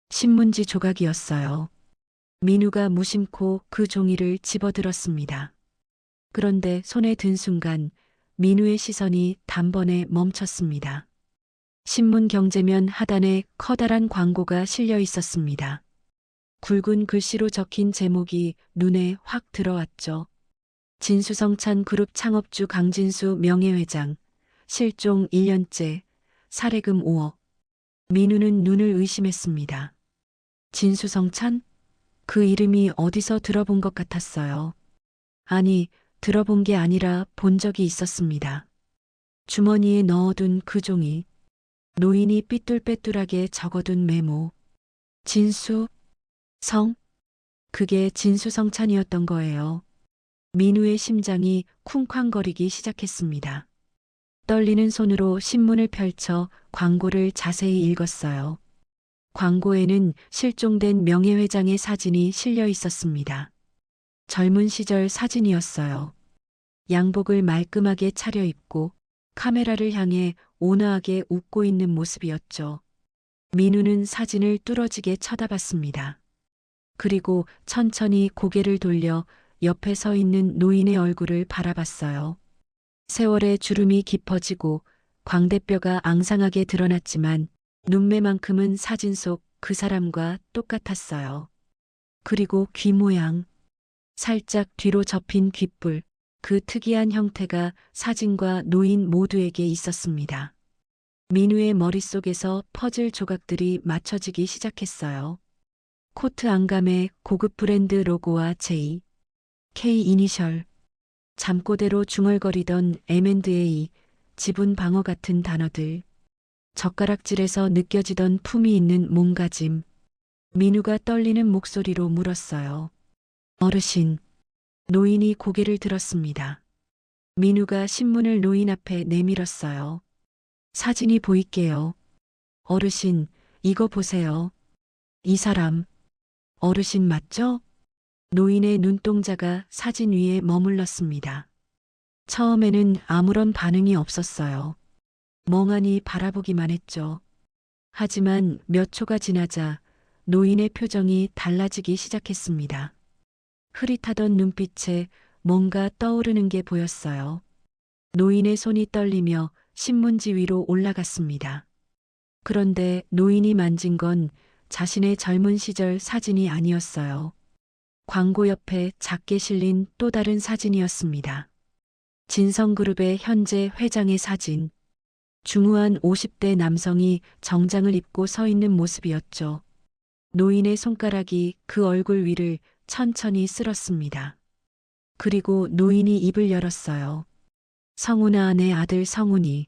신문지 조각이었어요. 민우가 무심코 그 종이를 집어들었습니다. 그런데 손에 든 순간 민우의 시선이 단번에 멈췄습니다. 신문 경제면 하단에 커다란 광고가 실려 있었습니다. 굵은 글씨로 적힌 제목이 눈에 확 들어왔죠. 진수성찬 그룹 창업주 강진수 명예회장, 실종 1년째, 살해금 5억. 민우는 눈을 의심했습니다. 진수성찬? 그 이름이 어디서 들어본 것 같았어요. 아니, 들어본 게 아니라 본 적이 있었습니다. 주머니에 넣어둔 그 종이, 노인이 삐뚤빼뚤하게 적어둔 메모. 진수, 성? 그게 진수성찬이었던 거예요. 민우의 심장이 쿵쾅거리기 시작했습니다. 떨리는 손으로 신문을 펼쳐 광고를 자세히 읽었어요. 광고에는 실종된 명예회장의 사진이 실려 있었습니다. 젊은 시절 사진이었어요. 양복을 말끔하게 차려입고 카메라를 향해 온화하게 웃고 있는 모습이었죠. 민우는 사진을 뚫어지게 쳐다봤습니다. 그리고 천천히 고개를 돌려 옆에 서 있는 노인의 얼굴을 바라봤어요. 세월의 주름이 깊어지고 광대뼈가 앙상하게 드러났지만 눈매만큼은 사진 속 그 사람과 똑같았어요. 그리고 귀 모양, 살짝 뒤로 접힌 귓불, 그 특이한 형태가 사진과 노인 모두에게 있었습니다. 민우의 머릿속에서 퍼즐 조각들이 맞춰지기 시작했어요. 코트 안감에 고급 브랜드 로고와 J, K 이니셜, 잠꼬대로 중얼거리던 M&A, 지분 방어 같은 단어들, 젓가락질에서 느껴지던 품이 있는 몸가짐. 민우가 떨리는 목소리로 물었어요. 어르신. 노인이 고개를 들었습니다. 민우가 신문을 노인 앞에 내밀었어요. 사진이 보일게요. 어르신, 이거 보세요. 이 사람, 어르신 맞죠? 노인의 눈동자가 사진 위에 머물렀습니다. 처음에는 아무런 반응이 없었어요. 멍하니 바라보기만 했죠. 하지만 몇 초가 지나자 노인의 표정이 달라지기 시작했습니다. 흐릿하던 눈빛에 뭔가 떠오르는 게 보였어요. 노인의 손이 떨리며 신문지 위로 올라갔습니다. 그런데 노인이 만진 건 자신의 젊은 시절 사진이 아니었어요. 광고 옆에 작게 실린 또 다른 사진이었습니다. 진성그룹의 현재 회장의 사진. 중후한 50대 남성이 정장을 입고 서 있는 모습이었죠. 노인의 손가락이 그 얼굴 위를 천천히 쓸었습니다. 그리고 노인이 입을 열었어요. 성훈아 내 아들 성훈이.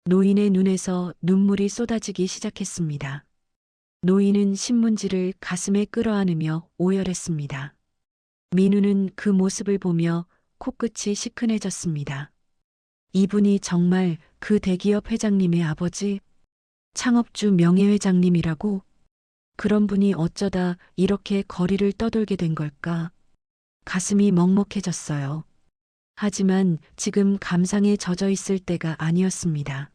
노인의 눈에서 눈물이 쏟아지기 시작했습니다. 노인은 신문지를 가슴에 끌어안으며 오열했습니다. 민우는 그 모습을 보며 코끝이 시큰해졌습니다. 이분이 정말 그 대기업 회장님의 아버지? 창업주 명예회장님이라고? 그런 분이 어쩌다 이렇게 거리를 떠돌게 된 걸까? 가슴이 먹먹해졌어요. 하지만 지금 감상에 젖어 있을 때가 아니었습니다.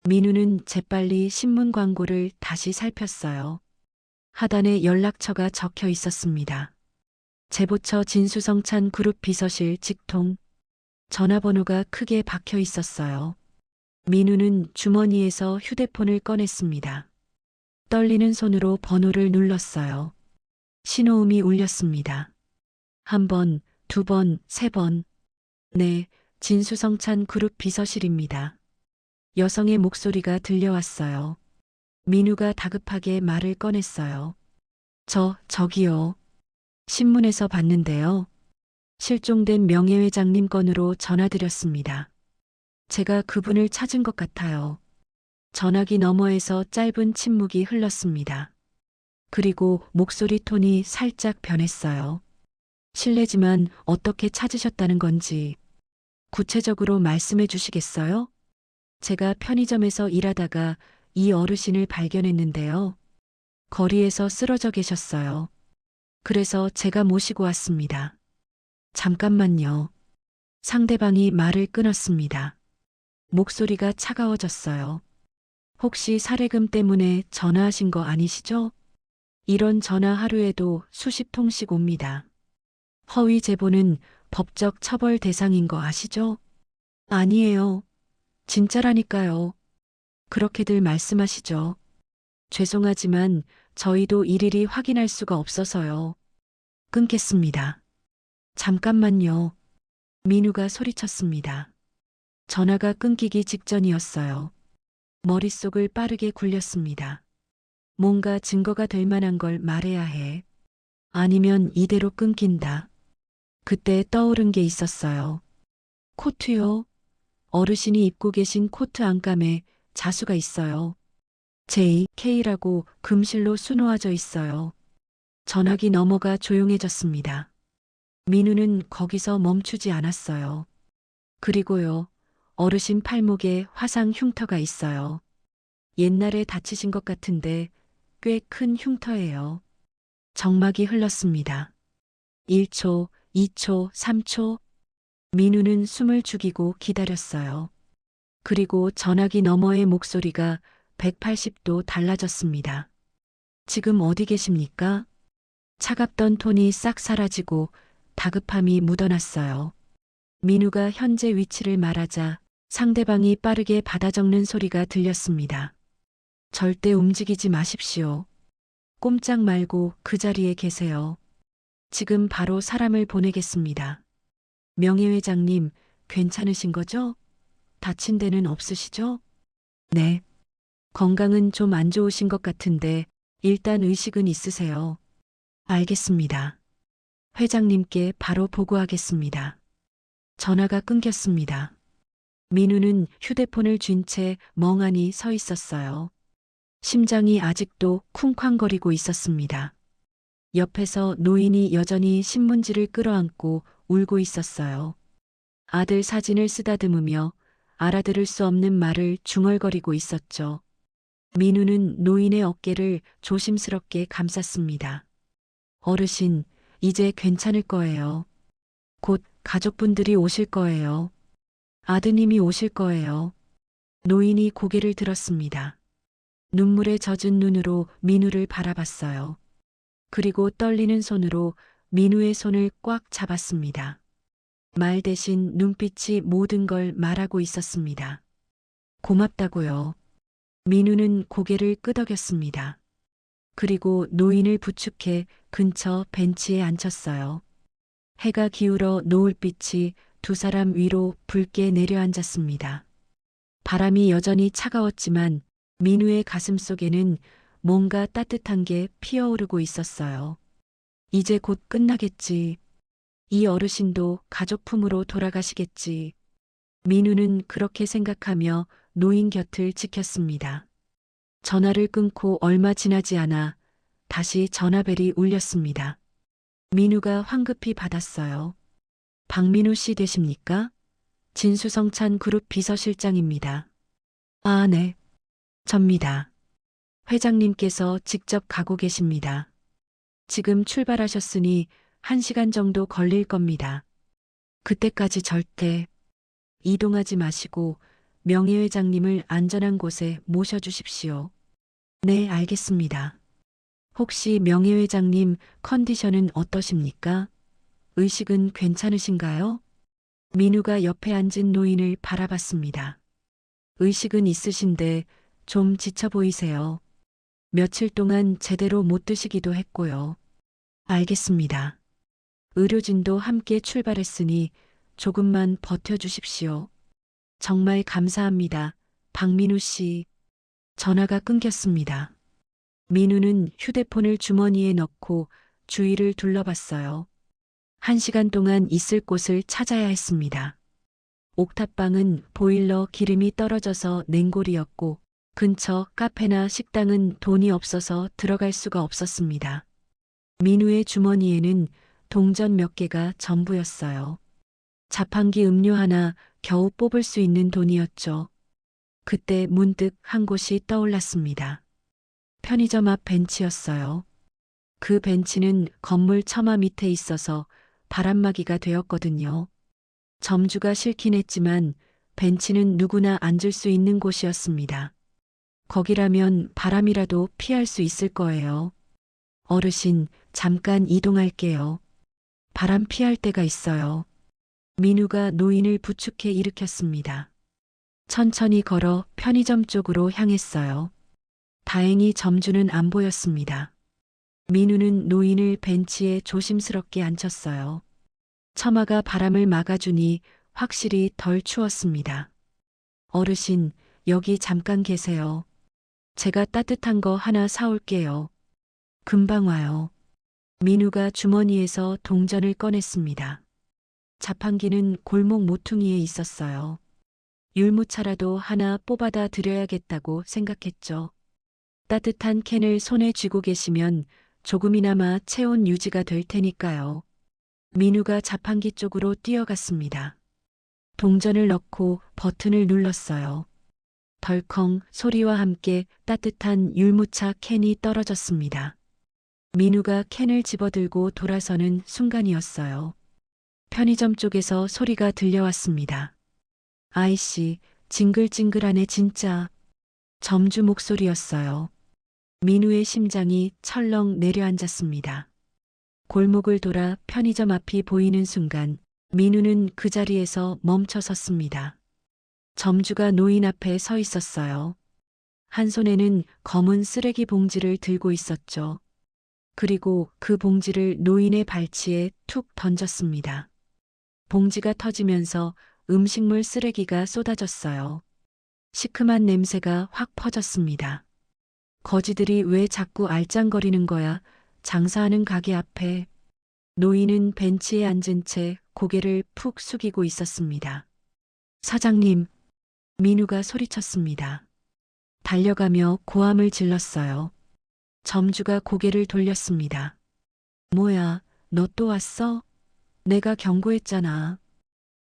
민우는 재빨리 신문 광고를 다시 살폈어요. 하단에 연락처가 적혀 있었습니다. 제보처 진수성찬 그룹 비서실 직통. 전화번호가 크게 박혀 있었어요. 민우는 주머니에서 휴대폰을 꺼냈습니다. 떨리는 손으로 번호를 눌렀어요. 신호음이 울렸습니다. 한 번, 두 번, 세 번. 네, 진수성찬 그룹 비서실입니다. 여성의 목소리가 들려왔어요. 민우가 다급하게 말을 꺼냈어요. 저기요. 신문에서 봤는데요. 실종된 명예회장님 건으로 전화드렸습니다. 제가 그분을 찾은 것 같아요. 전화기 너머에서 짧은 침묵이 흘렀습니다. 그리고 목소리 톤이 살짝 변했어요. 실례지만 어떻게 찾으셨다는 건지 구체적으로 말씀해 주시겠어요? 제가 편의점에서 일하다가 이 어르신을 발견했는데요. 거리에서 쓰러져 계셨어요. 그래서 제가 모시고 왔습니다. 잠깐만요. 상대방이 말을 끊었습니다. 목소리가 차가워졌어요. 혹시 사례금 때문에 전화하신 거 아니시죠? 이런 전화 하루에도 수십 통씩 옵니다. 허위 제보는 법적 처벌 대상인 거 아시죠? 아니에요. 진짜라니까요. 그렇게들 말씀하시죠. 죄송하지만 저희도 일일이 확인할 수가 없어서요. 끊겠습니다. 잠깐만요. 민우가 소리쳤습니다. 전화가 끊기기 직전이었어요. 머릿속을 빠르게 굴렸습니다. 뭔가 증거가 될 만한 걸 말해야 해. 아니면 이대로 끊긴다. 그때 떠오른 게 있었어요. 코트요. 어르신이 입고 계신 코트 안감에 자수가 있어요. JK라고 금실로 수놓아져 있어요. 전화기 너머가 조용해졌습니다. 민우는 거기서 멈추지 않았어요. 그리고요, 어르신 팔목에 화상 흉터가 있어요. 옛날에 다치신 것 같은데 꽤 큰 흉터예요. 정막이 흘렀습니다. 1초, 2초, 3초. 민우는 숨을 죽이고 기다렸어요. 그리고 전화기 너머의 목소리가 180도 달라졌습니다. 지금 어디 계십니까? 차갑던 톤이 싹 사라지고 다급함이 묻어났어요. 민우가 현재 위치를 말하자 상대방이 빠르게 받아 적는 소리가 들렸습니다. 절대 움직이지 마십시오. 꼼짝 말고 그 자리에 계세요. 지금 바로 사람을 보내겠습니다. 명예회장님, 괜찮으신 거죠? 다친 데는 없으시죠? 네. 건강은 좀 안 좋으신 것 같은데 일단 의식은 있으세요. 알겠습니다. 회장님께 바로 보고하겠습니다. 전화가 끊겼습니다. 민우는 휴대폰을 쥔 채 멍하니 서 있었어요. 심장이 아직도 쿵쾅거리고 있었습니다. 옆에서 노인이 여전히 신문지를 끌어안고 울고 있었어요. 아들 사진을 쓰다듬으며 알아들을 수 없는 말을 중얼거리고 있었죠. 민우는 노인의 어깨를 조심스럽게 감쌌습니다. 어르신, 이제 괜찮을 거예요. 곧 가족분들이 오실 거예요. 아드님이 오실 거예요. 노인이 고개를 들었습니다. 눈물에 젖은 눈으로 민우를 바라봤어요. 그리고 떨리는 손으로 민우의 손을 꽉 잡았습니다. 말 대신 눈빛이 모든 걸 말하고 있었습니다. 고맙다고요. 민우는 고개를 끄덕였습니다. 그리고 노인을 부축해 근처 벤치에 앉혔어요. 해가 기울어 노을빛이 두 사람 위로 붉게 내려앉았습니다. 바람이 여전히 차가웠지만 민우의 가슴 속에는 뭔가 따뜻한 게 피어오르고 있었어요. 이제 곧 끝나겠지. 이 어르신도 가족 품으로 돌아가시겠지. 민우는 그렇게 생각하며 노인 곁을 지켰습니다. 전화를 끊고 얼마 지나지 않아 다시 전화벨이 울렸습니다. 민우가 황급히 받았어요. 박민우 씨 되십니까? 진수성찬 그룹 비서실장입니다. 아, 네. 접니다. 회장님께서 직접 가고 계십니다. 지금 출발하셨으니 1시간 정도 걸릴 겁니다. 그때까지 절대 이동하지 마시고 명예회장님을 안전한 곳에 모셔주십시오. 네, 알겠습니다. 혹시 명예회장님 컨디션은 어떠십니까? 의식은 괜찮으신가요? 민우가 옆에 앉은 노인을 바라봤습니다. 의식은 있으신데 좀 지쳐 보이세요. 며칠 동안 제대로 못 드시기도 했고요. 알겠습니다. 의료진도 함께 출발했으니 조금만 버텨주십시오. 정말 감사합니다. 박민우 씨. 전화가 끊겼습니다. 민우는 휴대폰을 주머니에 넣고 주위를 둘러봤어요. 1시간 동안 있을 곳을 찾아야 했습니다. 옥탑방은 보일러 기름이 떨어져서 냉골이었고 근처 카페나 식당은 돈이 없어서 들어갈 수가 없었습니다. 민우의 주머니에는 동전 몇 개가 전부였어요. 자판기 음료 하나 겨우 뽑을 수 있는 돈이었죠. 그때 문득 한 곳이 떠올랐습니다. 편의점 앞 벤치였어요. 그 벤치는 건물 처마 밑에 있어서 바람막이가 되었거든요. 점주가 싫긴 했지만 벤치는 누구나 앉을 수 있는 곳이었습니다. 거기라면 바람이라도 피할 수 있을 거예요. 어르신, 잠깐 이동할게요. 바람 피할 데가 있어요. 민우가 노인을 부축해 일으켰습니다. 천천히 걸어 편의점 쪽으로 향했어요. 다행히 점주는 안 보였습니다. 민우는 노인을 벤치에 조심스럽게 앉혔어요. 처마가 바람을 막아주니 확실히 덜 추웠습니다. 어르신, 여기 잠깐 계세요. 제가 따뜻한 거 하나 사올게요. 금방 와요. 민우가 주머니에서 동전을 꺼냈습니다. 자판기는 골목 모퉁이에 있었어요. 율무차라도 하나 뽑아다 드려야겠다고 생각했죠. 따뜻한 캔을 손에 쥐고 계시면 조금이나마 체온 유지가 될 테니까요. 민우가 자판기 쪽으로 뛰어갔습니다. 동전을 넣고 버튼을 눌렀어요. 덜컹 소리와 함께 따뜻한 율무차 캔이 떨어졌습니다. 민우가 캔을 집어들고 돌아서는 순간이었어요. 편의점 쪽에서 소리가 들려왔습니다. 아이씨, 징글징글하네 진짜. 점주 목소리였어요. 민우의 심장이 철렁 내려앉았습니다. 골목을 돌아 편의점 앞이 보이는 순간 민우는 그 자리에서 멈춰 섰습니다. 점주가 노인 앞에 서 있었어요. 한 손에는 검은 쓰레기 봉지를 들고 있었죠. 그리고 그 봉지를 노인의 발치에 툭 던졌습니다. 봉지가 터지면서 음식물 쓰레기가 쏟아졌어요. 시큼한 냄새가 확 퍼졌습니다. 거지들이 왜 자꾸 알짱거리는 거야? 장사하는 가게 앞에. 노인은 벤치에 앉은 채 고개를 푹 숙이고 있었습니다. 사장님, 민우가 소리쳤습니다. 달려가며 고함을 질렀어요. 점주가 고개를 돌렸습니다. 뭐야, 너 또 왔어? 내가 경고했잖아.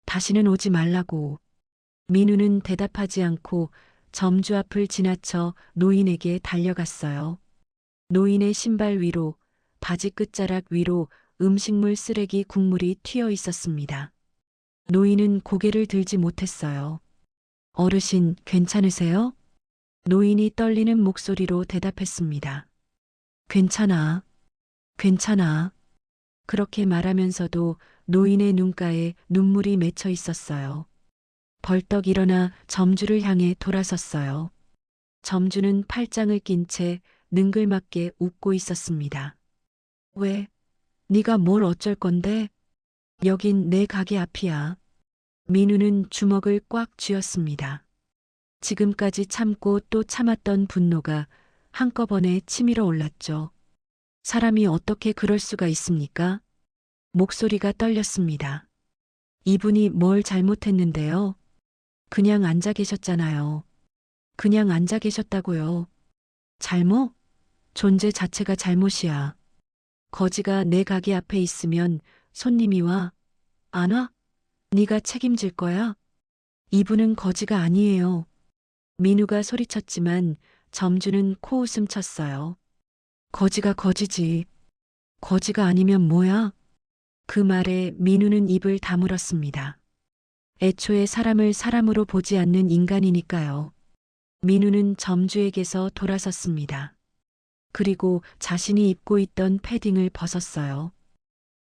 다시는 오지 말라고. 민우는 대답하지 않고 점주 앞을 지나쳐 노인에게 달려갔어요. 노인의 신발 위로, 바지 끝자락 위로 음식물 쓰레기 국물이 튀어 있었습니다. 노인은 고개를 들지 못했어요. 어르신, 괜찮으세요? 노인이 떨리는 목소리로 대답했습니다. 괜찮아. 괜찮아. 그렇게 말하면서도 노인의 눈가에 눈물이 맺혀 있었어요. 벌떡 일어나 점주를 향해 돌아섰어요. 점주는 팔짱을 낀 채 능글맞게 웃고 있었습니다. 왜? 네가 뭘 어쩔 건데? 여긴 내 가게 앞이야. 민우는 주먹을 꽉 쥐었습니다. 지금까지 참고 또 참았던 분노가 한꺼번에 치밀어 올랐죠. 사람이 어떻게 그럴 수가 있습니까? 목소리가 떨렸습니다. 이분이 뭘 잘못했는데요? 그냥 앉아 계셨잖아요. 그냥 앉아 계셨다고요. 잘못? 존재 자체가 잘못이야. 거지가 내 가게 앞에 있으면 손님이 와? 안 와? 네가 책임질 거야? 이분은 거지가 아니에요. 민우가 소리쳤지만 점주는 코웃음 쳤어요. 거지가 거지지. 거지가 아니면 뭐야? 그 말에 민우는 입을 다물었습니다. 애초에 사람을 사람으로 보지 않는 인간이니까요. 민우는 점주에게서 돌아섰습니다. 그리고 자신이 입고 있던 패딩을 벗었어요.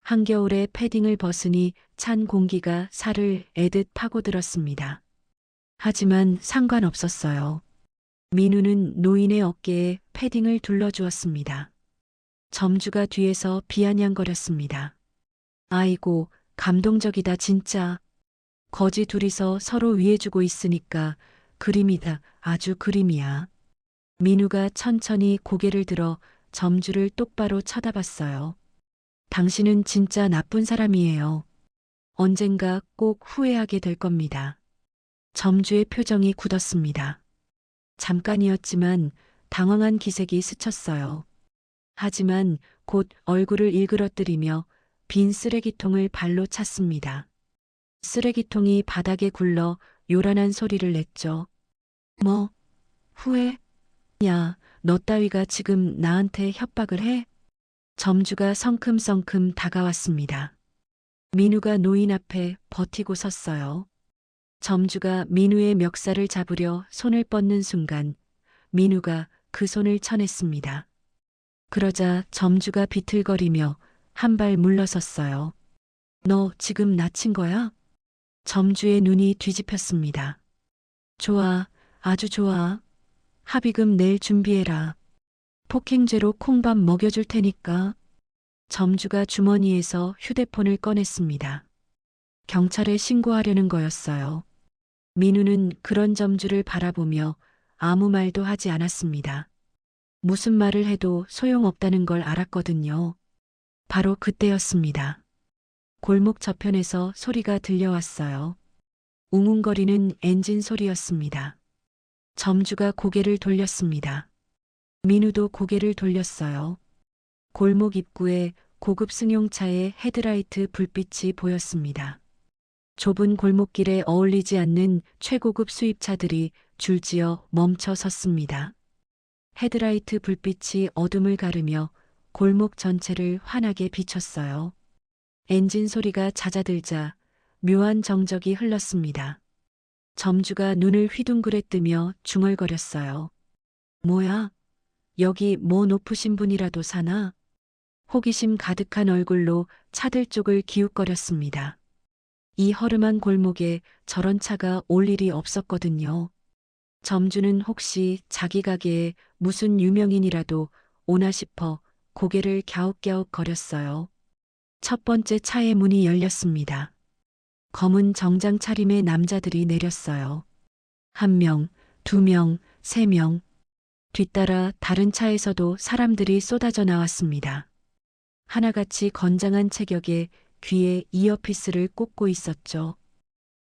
한겨울에 패딩을 벗으니 찬 공기가 살을 애듯 파고들었습니다. 하지만 상관없었어요. 민우는 노인의 어깨에 패딩을 둘러주었습니다. 점주가 뒤에서 비아냥거렸습니다. 아이고, 감동적이다 진짜. 거지 둘이서 서로 위해주고 있으니까 그림이다, 아주 그림이야. 민우가 천천히 고개를 들어 점주를 똑바로 쳐다봤어요. 당신은 진짜 나쁜 사람이에요. 언젠가 꼭 후회하게 될 겁니다. 점주의 표정이 굳었습니다. 잠깐이었지만 당황한 기색이 스쳤어요. 하지만 곧 얼굴을 일그러뜨리며 빈 쓰레기통을 발로 찼습니다. 쓰레기통이 바닥에 굴러 요란한 소리를 냈죠. 뭐? 후회? 야, 너 따위가 지금 나한테 협박을 해? 점주가 성큼성큼 다가왔습니다. 민우가 노인 앞에 버티고 섰어요. 점주가 민우의 멱살을 잡으려 손을 뻗는 순간 민우가 그 손을 쳐냈습니다. 그러자 점주가 비틀거리며 한 발 물러섰어요. 너 지금 나친 거야? 점주의 눈이 뒤집혔습니다. 좋아, 아주 좋아. 합의금 낼 준비해라. 폭행죄로 콩밥 먹여줄 테니까. 점주가 주머니에서 휴대폰을 꺼냈습니다. 경찰에 신고하려는 거였어요. 민우는 그런 점주를 바라보며 아무 말도 하지 않았습니다. 무슨 말을 해도 소용없다는 걸 알았거든요. 바로 그때였습니다. 골목 저편에서 소리가 들려왔어요. 웅웅거리는 엔진 소리였습니다. 점주가 고개를 돌렸습니다. 민우도 고개를 돌렸어요. 골목 입구에 고급 승용차의 헤드라이트 불빛이 보였습니다. 좁은 골목길에 어울리지 않는 최고급 수입차들이 줄지어 멈춰 섰습니다. 헤드라이트 불빛이 어둠을 가르며 골목 전체를 환하게 비췄어요. 엔진 소리가 잦아들자 묘한 정적이 흘렀습니다. 점주가 눈을 휘둥그레 뜨며 중얼거렸어요. 뭐야? 여기 뭐 높으신 분이라도 사나? 호기심 가득한 얼굴로 차들 쪽을 기웃거렸습니다. 이 허름한 골목에 저런 차가 올 일이 없었거든요. 점주는 혹시 자기 가게에 무슨 유명인이라도 오나 싶어 고개를 갸웃갸웃 거렸어요. 첫 번째 차의 문이 열렸습니다. 검은 정장 차림의 남자들이 내렸어요. 1명, 2명, 3명. 뒤따라 다른 차에서도 사람들이 쏟아져 나왔습니다. 하나같이 건장한 체격에 귀에 이어피스를 꽂고 있었죠.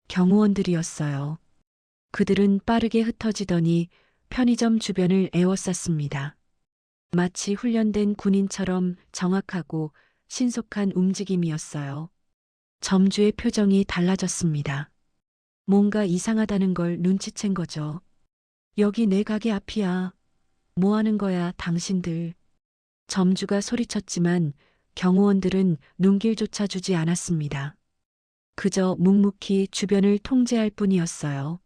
경호원들이었어요. 그들은 빠르게 흩어지더니 편의점 주변을 에워쌌습니다. 마치 훈련된 군인처럼 정확하고 신속한 움직임이었어요. 점주의 표정이 달라졌습니다. 뭔가 이상하다는 걸 눈치챈 거죠. 여기 내 가게 앞이야. 뭐 하는 거야, 당신들. 점주가 소리쳤지만 경호원들은 눈길조차 주지 않았습니다. 그저 묵묵히 주변을 통제할 뿐이었어요.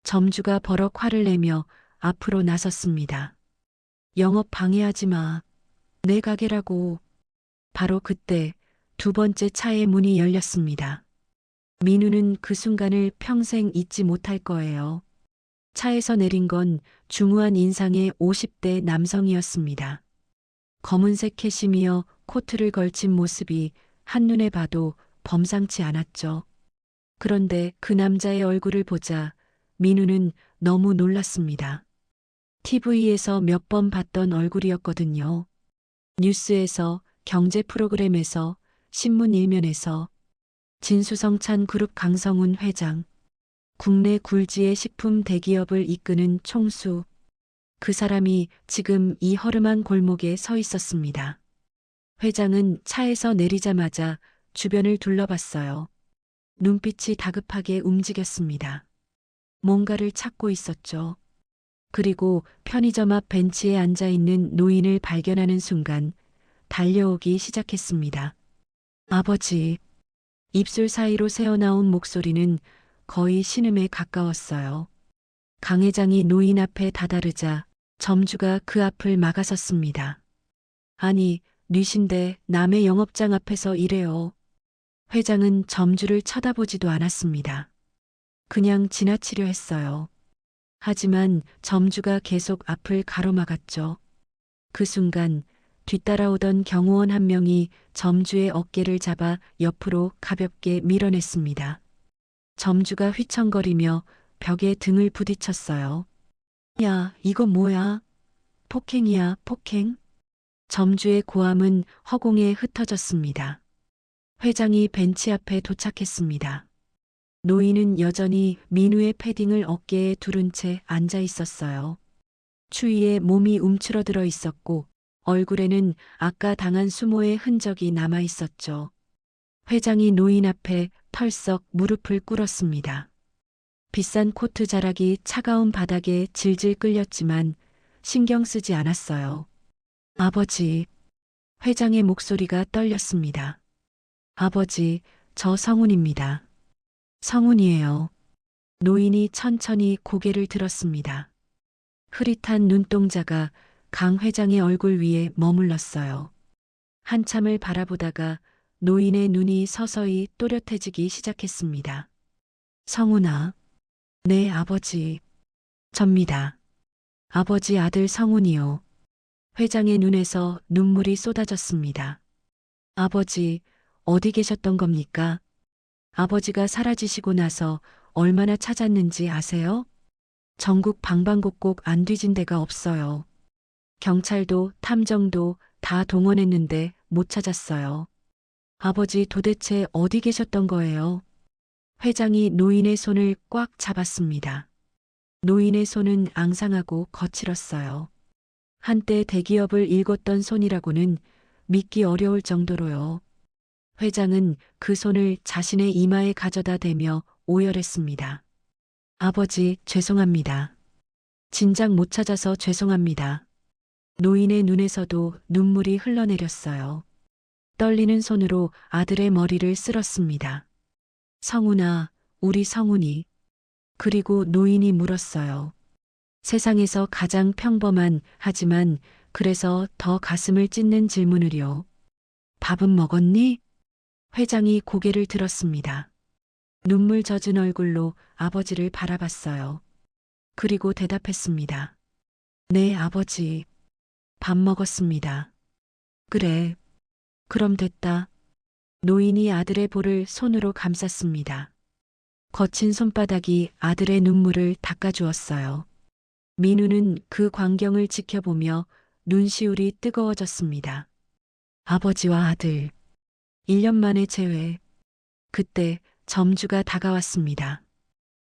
점주가 버럭 화를 내며 앞으로 나섰습니다. 영업 방해하지 마. 내 가게라고. 바로 그때 두 번째 차의 문이 열렸습니다. 민우는 그 순간을 평생 잊지 못할 거예요. 차에서 내린 건 중후한 인상의 50대 남성이었습니다. 검은색 캐시미어 코트를 걸친 모습이 한눈에 봐도 범상치 않았죠. 그런데 그 남자의 얼굴을 보자 민우는 너무 놀랐습니다. TV에서 몇 번 봤던 얼굴이었거든요. 뉴스에서, 경제 프로그램에서, 신문 일면에서. 진수성찬 그룹 강성훈 회장. 국내 굴지의 식품 대기업을 이끄는 총수. 그 사람이 지금 이 허름한 골목에 서 있었습니다. 회장은 차에서 내리자마자 주변을 둘러봤어요. 눈빛이 다급하게 움직였습니다. 뭔가를 찾고 있었죠. 그리고 편의점 앞 벤치에 앉아 있는 노인을 발견하는 순간 달려오기 시작했습니다. 아버지. 입술 사이로 새어나온 목소리는 거의 신음에 가까웠어요. 강 회장이 노인 앞에 다다르자 점주가 그 앞을 막아섰습니다. 아니, 뉘신데 남의 영업장 앞에서 이래요. 회장은 점주를 쳐다보지도 않았습니다. 그냥 지나치려 했어요. 하지만 점주가 계속 앞을 가로막았죠. 그 순간 뒤따라오던 경호원 한 명이 점주의 어깨를 잡아 옆으로 가볍게 밀어냈습니다. 점주가 휘청거리며 벽에 등을 부딪혔어요. 야, 이거 뭐야? 폭행이야, 폭행? 점주의 고함은 허공에 흩어졌습니다. 회장이 벤치 앞에 도착했습니다. 노인은 여전히 민우의 패딩을 어깨에 두른 채 앉아 있었어요. 추위에 몸이 움츠러들어 있었고 얼굴에는 아까 당한 수모의 흔적이 남아 있었죠. 회장이 노인 앞에 털썩 무릎을 꿇었습니다. 비싼 코트 자락이 차가운 바닥에 질질 끌렸지만 신경 쓰지 않았어요. 아버지. 회장의 목소리가 떨렸습니다. 아버지, 저 성훈입니다. 성훈이에요. 노인이 천천히 고개를 들었습니다. 흐릿한 눈동자가 강 회장의 얼굴 위에 머물렀어요. 한참을 바라보다가 노인의 눈이 서서히 또렷해지기 시작했습니다. 성훈아. 네, 아버지. 접니다. 아버지 아들 성훈이요. 회장의 눈에서 눈물이 쏟아졌습니다. 아버지, 어디 계셨던 겁니까? 아버지가 사라지시고 나서 얼마나 찾았는지 아세요? 전국 방방곡곡 안 뒤진 데가 없어요. 경찰도 탐정도 다 동원했는데 못 찾았어요. 아버지 도대체 어디 계셨던 거예요? 회장이 노인의 손을 꽉 잡았습니다. 노인의 손은 앙상하고 거칠었어요. 한때 대기업을 일궜던 손이라고는 믿기 어려울 정도로요. 회장은 그 손을 자신의 이마에 가져다 대며 오열했습니다. 아버지, 죄송합니다. 진작 못 찾아서 죄송합니다. 노인의 눈에서도 눈물이 흘러내렸어요. 떨리는 손으로 아들의 머리를 쓸었습니다. 성훈아, 우리 성훈이. 그리고 노인이 물었어요. 세상에서 가장 평범한 하지만 그래서 더 가슴을 찢는 질문을요. 밥은 먹었니? 회장이 고개를 들었습니다. 눈물 젖은 얼굴로 아버지를 바라봤어요. 그리고 대답했습니다. 네, 아버지. 밥 먹었습니다. 그래. 그럼 됐다. 노인이 아들의 볼을 손으로 감쌌습니다. 거친 손바닥이 아들의 눈물을 닦아주었어요. 민우는 그 광경을 지켜보며 눈시울이 뜨거워졌습니다. 아버지와 아들. 1년 만에 재회. 그때 점주가 다가왔습니다.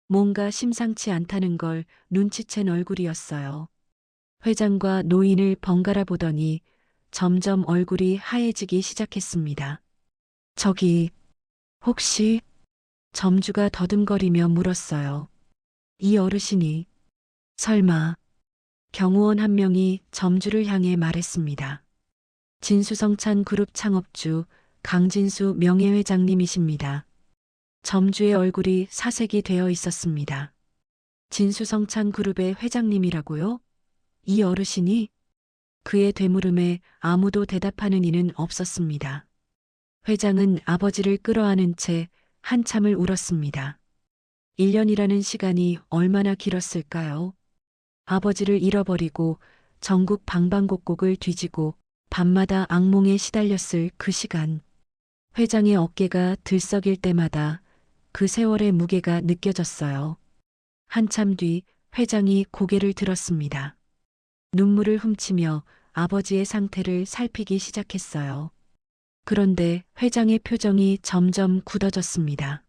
뭔가 심상치 않다는 걸 눈치챈 얼굴이었어요. 회장과 노인을 번갈아 보더니 점점 얼굴이 하얘지기 시작했습니다. 저기, 혹시? 점주가 더듬거리며 물었어요. 이 어르신이. 설마. 경호원 한 명이 점주를 향해 말했습니다. 진수성찬 그룹 창업주 강진수 명예회장님이십니다. 점주의 얼굴이 사색이 되어 있었습니다. 진수성찬 그룹의 회장님이라고요? 이 어르신이? 그의 되물음에 아무도 대답하는 이는 없었습니다. 회장은 아버지를 끌어안은 채 한참을 울었습니다. 1년이라는 시간이 얼마나 길었을까요? 아버지를 잃어버리고 전국 방방곡곡을 뒤지고 밤마다 악몽에 시달렸을 그 시간. 회장의 어깨가 들썩일 때마다 그 세월의 무게가 느껴졌어요. 한참 뒤 회장이 고개를 들었습니다. 눈물을 훔치며 아버지의 상태를 살피기 시작했어요. 그런데 회장의 표정이 점점 굳어졌습니다.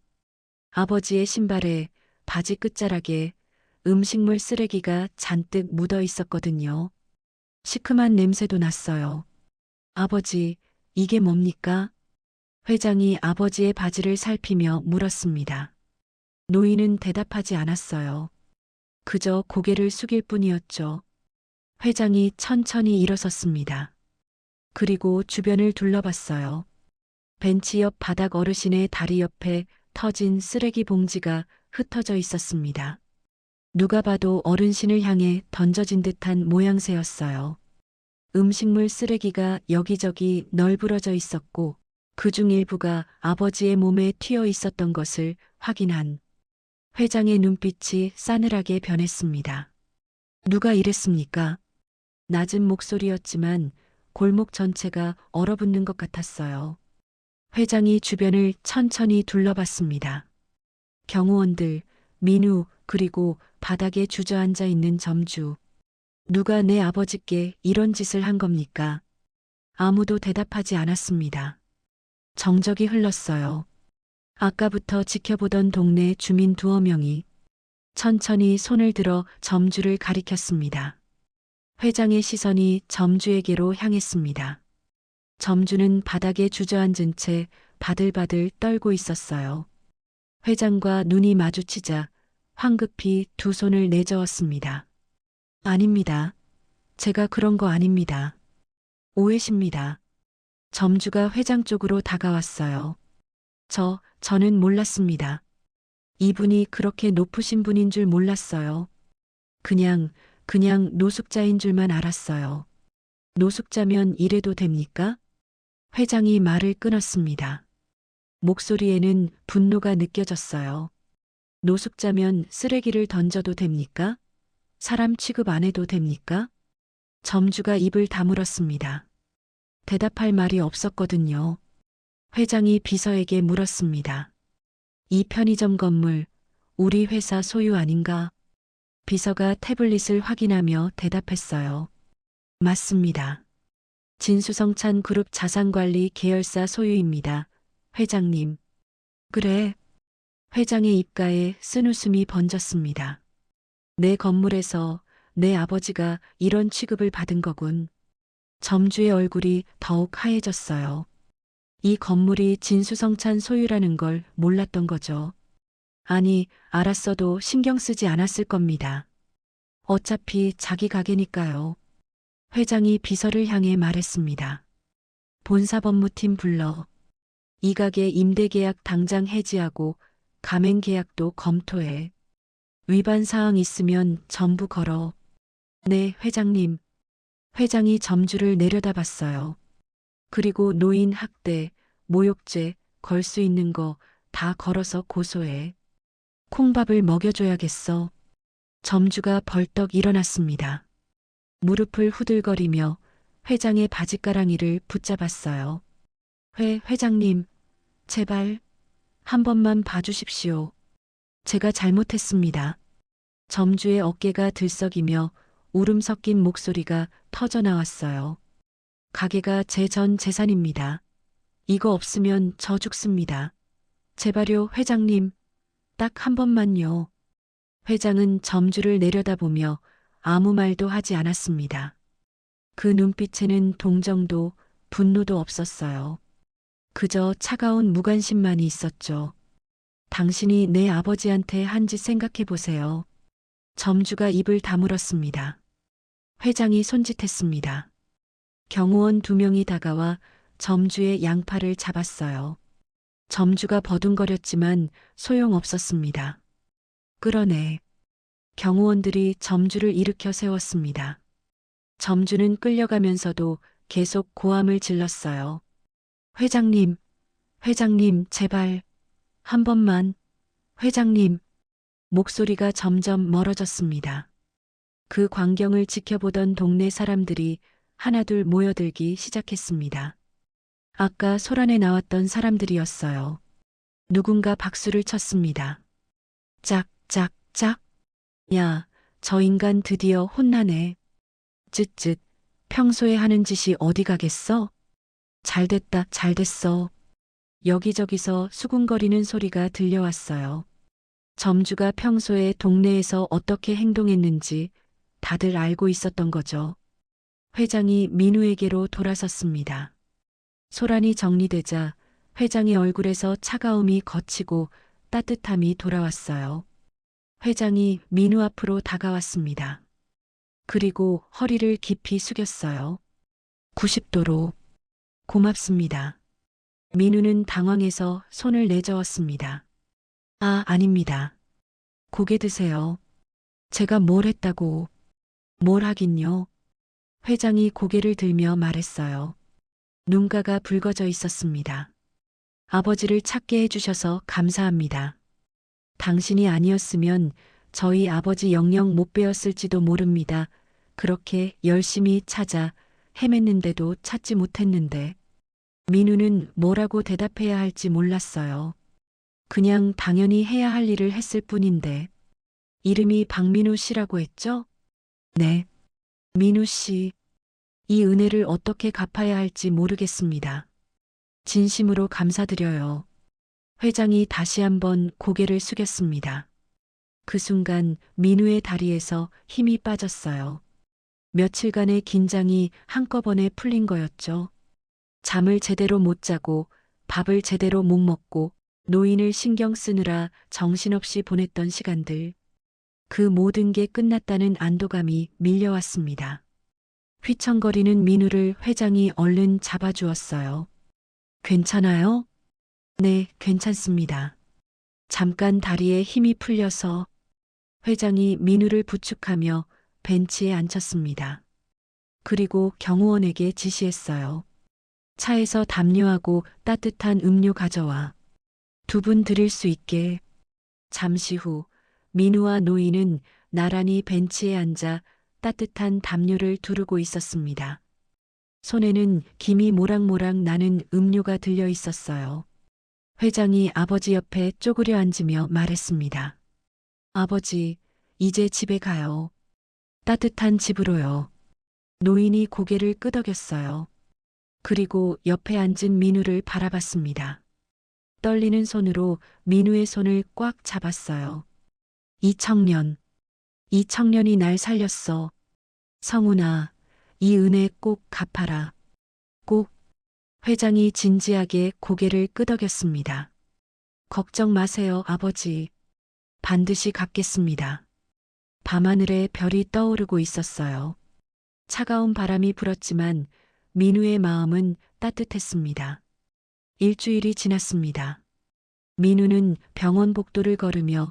아버지의 신발에 바지 끝자락에 음식물 쓰레기가 잔뜩 묻어 있었거든요. 시큼한 냄새도 났어요. 아버지, 이게 뭡니까? 회장이 아버지의 바지를 살피며 물었습니다. 노인은 대답하지 않았어요. 그저 고개를 숙일 뿐이었죠. 회장이 천천히 일어섰습니다. 그리고 주변을 둘러봤어요. 벤치 옆 바닥 어르신의 다리 옆에 터진 쓰레기 봉지가 흩어져 있었습니다. 누가 봐도 어르신을 향해 던져진 듯한 모양새였어요. 음식물 쓰레기가 여기저기 널브러져 있었고 그중 일부가 아버지의 몸에 튀어 있었던 것을 확인한 회장의 눈빛이 싸늘하게 변했습니다. 누가 이랬습니까? 낮은 목소리였지만 골목 전체가 얼어붙는 것 같았어요. 회장이 주변을 천천히 둘러봤습니다. 경호원들, 민우, 그리고 바닥에 주저앉아 있는 점주. 누가 내 아버지께 이런 짓을 한 겁니까? 아무도 대답하지 않았습니다. 정적이 흘렀어요. 아까부터 지켜보던 동네 주민 2~5명이 천천히 손을 들어 점주를 가리켰습니다. 회장의 시선이 점주에게로 향했습니다. 점주는 바닥에 주저앉은 채 바들바들 떨고 있었어요. 회장과 눈이 마주치자 황급히 2 손을 내저었습니다. 아닙니다. 제가 그런 거 아닙니다. 오해십니다. 점주가 회장 쪽으로 다가왔어요. 저는 몰랐습니다. 이분이 그렇게 높으신 분인 줄 몰랐어요. 그냥 노숙자인 줄만 알았어요. 노숙자면 이래도 됩니까? 회장이 말을 끊었습니다. 목소리에는 분노가 느껴졌어요. 노숙자면 쓰레기를 던져도 됩니까? 사람 취급 안 해도 됩니까? 점주가 입을 다물었습니다. 대답할 말이 없었거든요. 회장이 비서에게 물었습니다. 이 편의점 건물, 우리 회사 소유 아닌가? 비서가 태블릿을 확인하며 대답했어요. 맞습니다. 진수성찬 그룹 자산관리 계열사 소유입니다. 회장님. 그래. 회장의 입가에 쓴웃음이 번졌습니다. 내 건물에서 내 아버지가 이런 취급을 받은 거군. 점주의 얼굴이 더욱 하얘졌어요. 이 건물이 진수성찬 소유라는 걸 몰랐던 거죠. 아니, 알았어도 신경 쓰지 않았을 겁니다. 어차피 자기 가게니까요. 회장이 비서를 향해 말했습니다. 본사법무팀 불러. 이 가게 임대계약 당장 해지하고 가맹계약도 검토해. 위반 사항 있으면 전부 걸어. 네, 회장님. 회장이 점주를 내려다봤어요. 그리고 노인 학대, 모욕죄 걸 수 있는 거 다 걸어서 고소해. 콩밥을 먹여줘야겠어. 점주가 벌떡 일어났습니다. 무릎을 후들거리며 회장의 바지가랑이를 붙잡았어요. 회장님, 제발 한 번만 봐주십시오. 제가 잘못했습니다. 점주의 어깨가 들썩이며 울음 섞인 목소리가 터져나왔어요. 가게가 제 전 재산입니다. 이거 없으면 저 죽습니다. 제발요, 회장님. 딱 한 번만요. 회장은 점주를 내려다보며 아무 말도 하지 않았습니다. 그 눈빛에는 동정도 분노도 없었어요. 그저 차가운 무관심만이 있었죠. 당신이 내 아버지한테 한 짓 생각해 보세요. 점주가 입을 다물었습니다. 회장이 손짓했습니다. 경호원 2명이 다가와 점주의 양팔을 잡았어요. 점주가 버둥거렸지만 소용없었습니다. 끌어내. 경호원들이 점주를 일으켜 세웠습니다. 점주는 끌려가면서도 계속 고함을 질렀어요. 회장님, 회장님, 제발, 한 번만, 회장님. 목소리가 점점 멀어졌습니다. 그 광경을 지켜보던 동네 사람들이 하나둘 모여들기 시작했습니다. 아까 소란에 나왔던 사람들이었어요. 누군가 박수를 쳤습니다. 짝, 짝, 짝. 야, 저 인간 드디어 혼나네. 쯧쯧, 평소에 하는 짓이 어디 가겠어? 잘됐다, 잘됐어. 여기저기서 수군거리는 소리가 들려왔어요. 점주가 평소에 동네에서 어떻게 행동했는지 다들 알고 있었던 거죠. 회장이 민우에게로 돌아섰습니다. 소란이 정리되자 회장의 얼굴에서 차가움이 걷히고 따뜻함이 돌아왔어요. 회장이 민우 앞으로 다가왔습니다. 그리고 허리를 깊이 숙였어요. 90도로. 고맙습니다. 민우는 당황해서 손을 내저었습니다. 아, 아닙니다. 고개 드세요. 제가 뭘 했다고. 뭘 하긴요. 회장이 고개를 들며 말했어요. 눈가가 붉어져 있었습니다. 아버지를 찾게 해주셔서 감사합니다. 당신이 아니었으면 저희 아버지 영영 못 배웠을지도 모릅니다. 그렇게 열심히 찾아 헤맸는데도 찾지 못했는데. 민우는 뭐라고 대답해야 할지 몰랐어요. 그냥 당연히 해야 할 일을 했을 뿐인데. 이름이 박민우 씨라고 했죠? 네. 민우 씨. 이 은혜를 어떻게 갚아야 할지 모르겠습니다. 진심으로 감사드려요. 회장이 다시 한번 고개를 숙였습니다. 그 순간 민우의 다리에서 힘이 빠졌어요. 며칠간의 긴장이 한꺼번에 풀린 거였죠. 잠을 제대로 못 자고 밥을 제대로 못 먹고 노인을 신경 쓰느라 정신없이 보냈던 시간들. 그 모든 게 끝났다는 안도감이 밀려왔습니다. 휘청거리는 민우를 회장이 얼른 잡아주었어요. 괜찮아요? 네, 괜찮습니다. 잠깐 다리에 힘이 풀려서. 회장이 민우를 부축하며 벤치에 앉혔습니다. 그리고 경호원에게 지시했어요. 차에서 담요하고 따뜻한 음료 가져와. 두 분 드릴 수 있게. 잠시 후 민우와 노인은 나란히 벤치에 앉아 따뜻한 담요를 두르고 있었습니다. 손에는 김이 모락모락 나는 음료가 들려 있었어요. 회장이 아버지 옆에 쪼그려 앉으며 말했습니다. 아버지, 이제 집에 가요. 따뜻한 집으로요. 노인이 고개를 끄덕였어요. 그리고 옆에 앉은 민우를 바라봤습니다. 떨리는 손으로 민우의 손을 꽉 잡았어요. 이 청년이 날 살렸어. 성훈아, 이 은혜 꼭 갚아라. 꼭. 회장이 진지하게 고개를 끄덕였습니다. 걱정 마세요, 아버지. 반드시 갚겠습니다. 밤하늘에 별이 떠오르고 있었어요. 차가운 바람이 불었지만 민우의 마음은 따뜻했습니다. 일주일이 지났습니다. 민우는 병원 복도를 걸으며